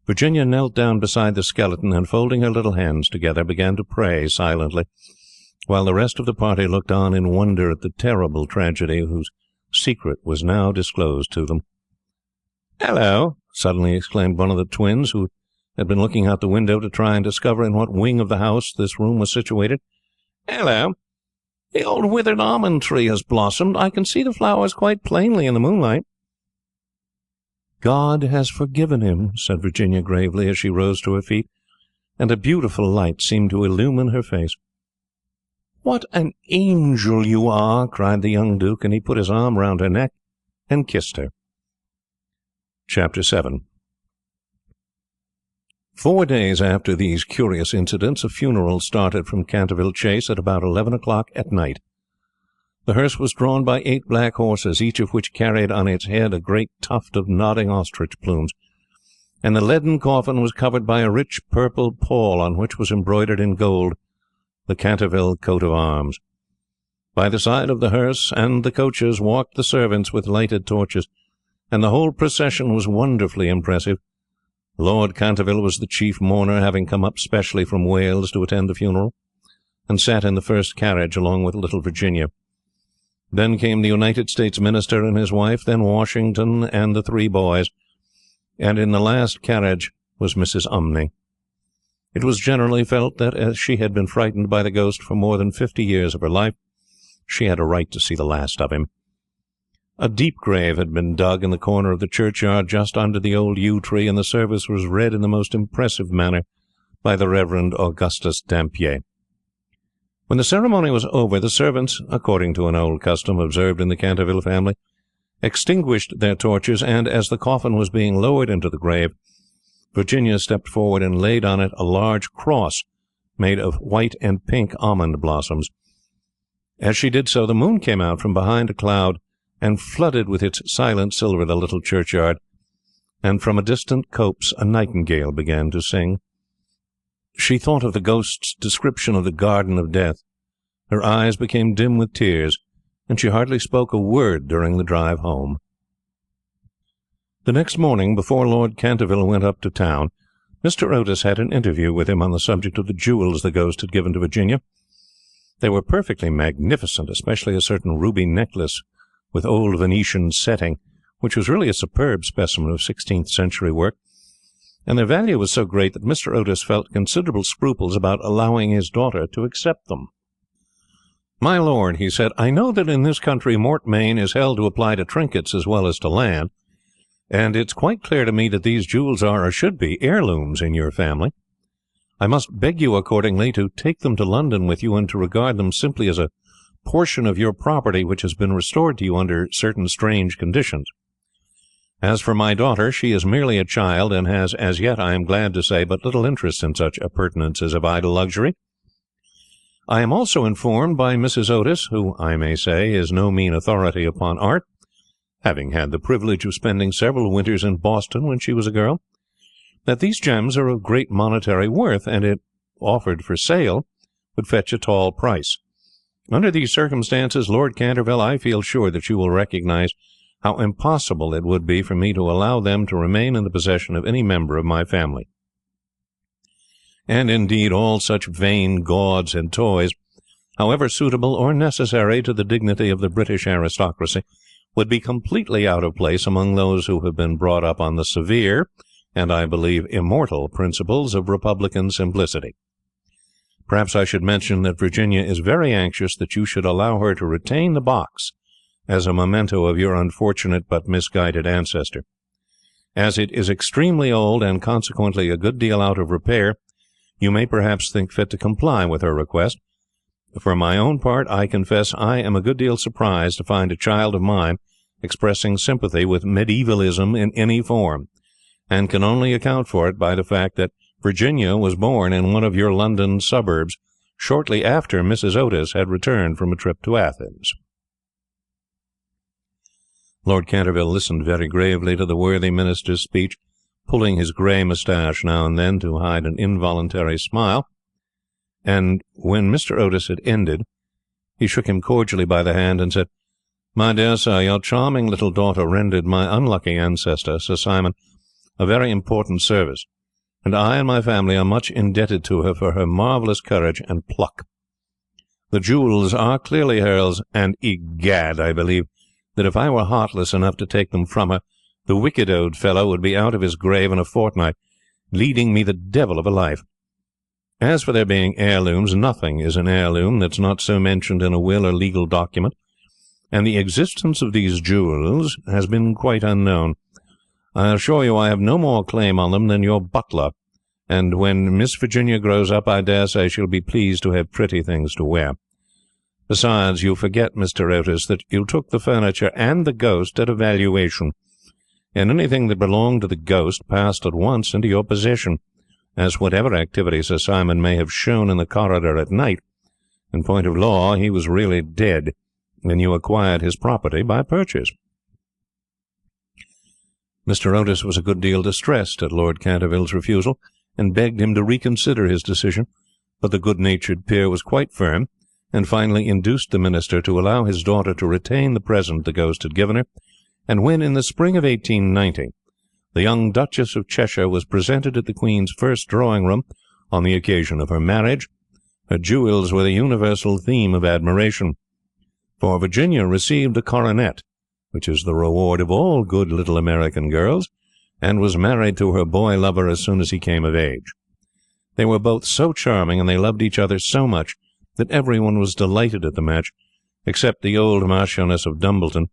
Virginia knelt down beside the skeleton, and folding her little hands together began to pray silently, while the rest of the party looked on in wonder at the terrible tragedy whose secret was now disclosed to them. "Hello!" suddenly exclaimed one of the twins, who had been looking out the window to try and discover in what wing of the house this room was situated. "Hello! The old withered almond tree has blossomed. I can see the flowers quite plainly in the moonlight." "God has forgiven him," said Virginia gravely as she rose to her feet, and a beautiful light seemed to illumine her face. "What an angel you are!" cried the young Duke, and he put his arm round her neck and kissed her. Chapter 7. 4 days after these curious incidents, a funeral started from Canterville Chase at about 11 o'clock at night. The hearse was drawn by 8 black horses, each of which carried on its head a great tuft of nodding ostrich plumes, and the leaden coffin was covered by a rich purple pall on which was embroidered in gold the Canterville coat of arms. By the side of the hearse and the coaches walked the servants with lighted torches, and the whole procession was wonderfully impressive. Lord Canterville was the chief mourner, having come up specially from Wales to attend the funeral, and sat in the first carriage along with little Virginia. Then came the United States Minister and his wife, then Washington and the 3 boys, and in the last carriage was Mrs. Umney. It was generally felt that, as she had been frightened by the ghost for more than 50 years of her life, she had a right to see the last of him. A deep grave had been dug in the corner of the churchyard just under the old yew tree, and the service was read in the most impressive manner by the Reverend Augustus Dampier. When the ceremony was over, the servants, according to an old custom observed in the Canterville family, extinguished their torches, and, as the coffin was being lowered into the grave, Virginia stepped forward and laid on it a large cross made of white and pink almond blossoms. As she did so, the moon came out from behind a cloud and flooded with its silent silver the little churchyard, and from a distant copse a nightingale began to sing. She thought of the ghost's description of the Garden of Death. Her eyes became dim with tears, and she hardly spoke a word during the drive home. The next morning, before Lord Canterville went up to town, Mr. Otis had an interview with him on the subject of the jewels the ghost had given to Virginia. They were perfectly magnificent, especially a certain ruby necklace with old Venetian setting, which was really a superb specimen of 16th-century work, and their value was so great that Mr. Otis felt considerable scruples about allowing his daughter to accept them. "My lord," he said, "I know that in this country mortmain is held to apply to trinkets as well as to land, and it's quite clear to me that these jewels are, or should be, heirlooms in your family. I must beg you accordingly to take them to London with you, and to regard them simply as a portion of your property which has been restored to you under certain strange conditions. As for my daughter, she is merely a child, and has as yet, I am glad to say, but little interest in such appurtenances of idle luxury. I am also informed by Mrs. Otis, who, I may say, is no mean authority upon art, having had the privilege of spending several winters in Boston when she was a girl, that these gems are of great monetary worth, and if offered for sale would fetch a tall price. Under these circumstances, Lord Canterville, I feel sure that you will recognize how impossible it would be for me to allow them to remain in the possession of any member of my family. And indeed all such vain gauds and toys, however suitable or necessary to the dignity of the British aristocracy, would be completely out of place among those who have been brought up on the severe, and I believe immortal, principles of republican simplicity. Perhaps I should mention that Virginia is very anxious that you should allow her to retain the box as a memento of your unfortunate but misguided ancestor. As it is extremely old, and consequently a good deal out of repair, you may perhaps think fit to comply with her request. For my own part, I confess I am a good deal surprised to find a child of mine expressing sympathy with medievalism in any form, and can only account for it by the fact that Virginia was born in one of your London suburbs shortly after Mrs. Otis had returned from a trip to Athens." Lord Canterville listened very gravely to the worthy minister's speech, pulling his grey moustache now and then to hide an involuntary smile, and when Mr. Otis had ended, he shook him cordially by the hand and said, "My dear sir, your charming little daughter rendered my unlucky ancestor, Sir Simon, a very important service, and I and my family are much indebted to her for her marvellous courage and pluck. The jewels are clearly hers, and egad, I believe that if I were heartless enough to take them from her, the wicked old fellow would be out of his grave in a fortnight, leading me the devil of a life. As for their being heirlooms, nothing is an heirloom that's not so mentioned in a will or legal document, and the existence of these jewels has been quite unknown. I assure you I have no more claim on them than your butler, and when Miss Virginia grows up I dare say she'll be pleased to have pretty things to wear. Besides, you forget, Mr. Otis, that you took the furniture and the ghost at a valuation, and anything that belonged to the ghost passed at once into your possession, as whatever activity Sir Simon may have shown in the corridor at night, in point of law he was really dead, and you acquired his property by purchase." Mr. Otis was a good deal distressed at Lord Canterville's refusal, and begged him to reconsider his decision, but the good-natured peer was quite firm, and finally induced the minister to allow his daughter to retain the present the ghost had given her, and when, in the spring of 1890, the young Duchess of Cheshire was presented at the Queen's first drawing-room on the occasion of her marriage. Her jewels were the universal theme of admiration. For Virginia received a coronet, which is the reward of all good little American girls, and was married to her boy-lover as soon as he came of age. They were both so charming, and they loved each other so much, that everyone was delighted at the match, except the old Marchioness of Dumbleton,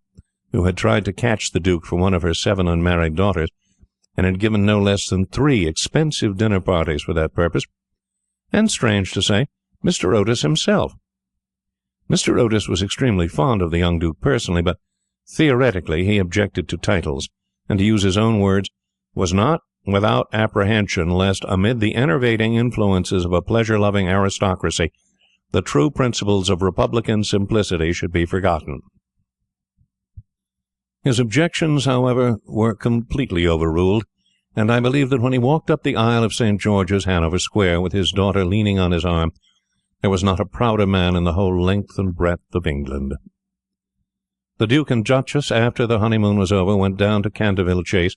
who had tried to catch the Duke for one of her 7 unmarried daughters, and had given no less than 3 expensive dinner parties for that purpose, and, strange to say, Mr. Otis himself. Mr. Otis was extremely fond of the young Duke personally, but theoretically he objected to titles, and, to use his own words, was not without apprehension lest, amid the enervating influences of a pleasure-loving aristocracy, the true principles of republican simplicity should be forgotten. His objections, however, were completely overruled, and I believe that when he walked up the aisle of St. George's, Hanover Square, with his daughter leaning on his arm, there was not a prouder man in the whole length and breadth of England. The Duke and Duchess, after the honeymoon was over, went down to Canterville Chase,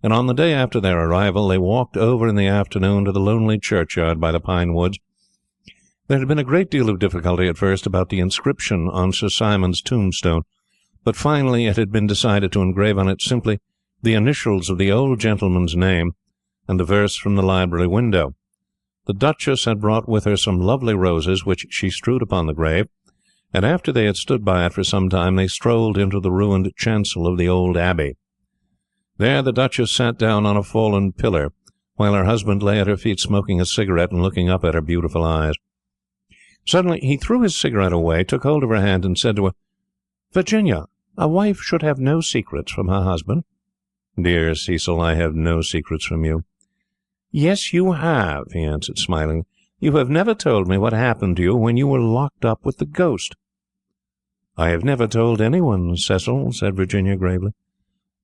and on the day after their arrival they walked over in the afternoon to the lonely churchyard by the pine woods. There had been a great deal of difficulty at first about the inscription on Sir Simon's tombstone, but finally it had been decided to engrave on it simply the initials of the old gentleman's name and the verse from the library window. The Duchess had brought with her some lovely roses, which she strewed upon the grave, and after they had stood by it for some time they strolled into the ruined chancel of the old abbey. There the Duchess sat down on a fallen pillar, while her husband lay at her feet smoking a cigarette and looking up at her beautiful eyes. Suddenly he threw his cigarette away, took hold of her hand, and said to her, "Virginia, a wife should have no secrets from her husband." "Dear Cecil, I have no secrets from you." "Yes, you have," he answered, smiling. "You have never told me what happened to you when you were locked up with the ghost." "I have never told anyone, Cecil," said Virginia gravely.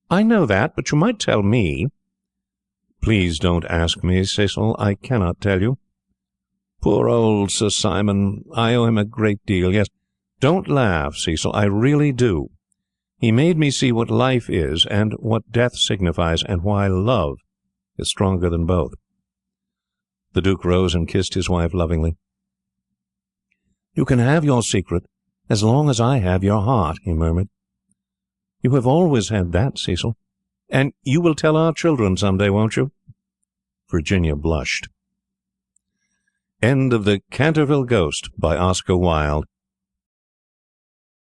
"I know that, but you might tell me." "Please don't ask me, Cecil. I cannot tell you." "Poor old Sir Simon. I owe him a great deal. Yes, don't laugh, Cecil. I really do. He made me see what life is, and what death signifies, and why love is stronger than both." The Duke rose and kissed his wife lovingly. "You can have your secret as long as I have your heart," he murmured. "You have always had that, Cecil. And you will tell our children some day, won't you?" Virginia blushed. End of the Canterville Ghost by Oscar Wilde,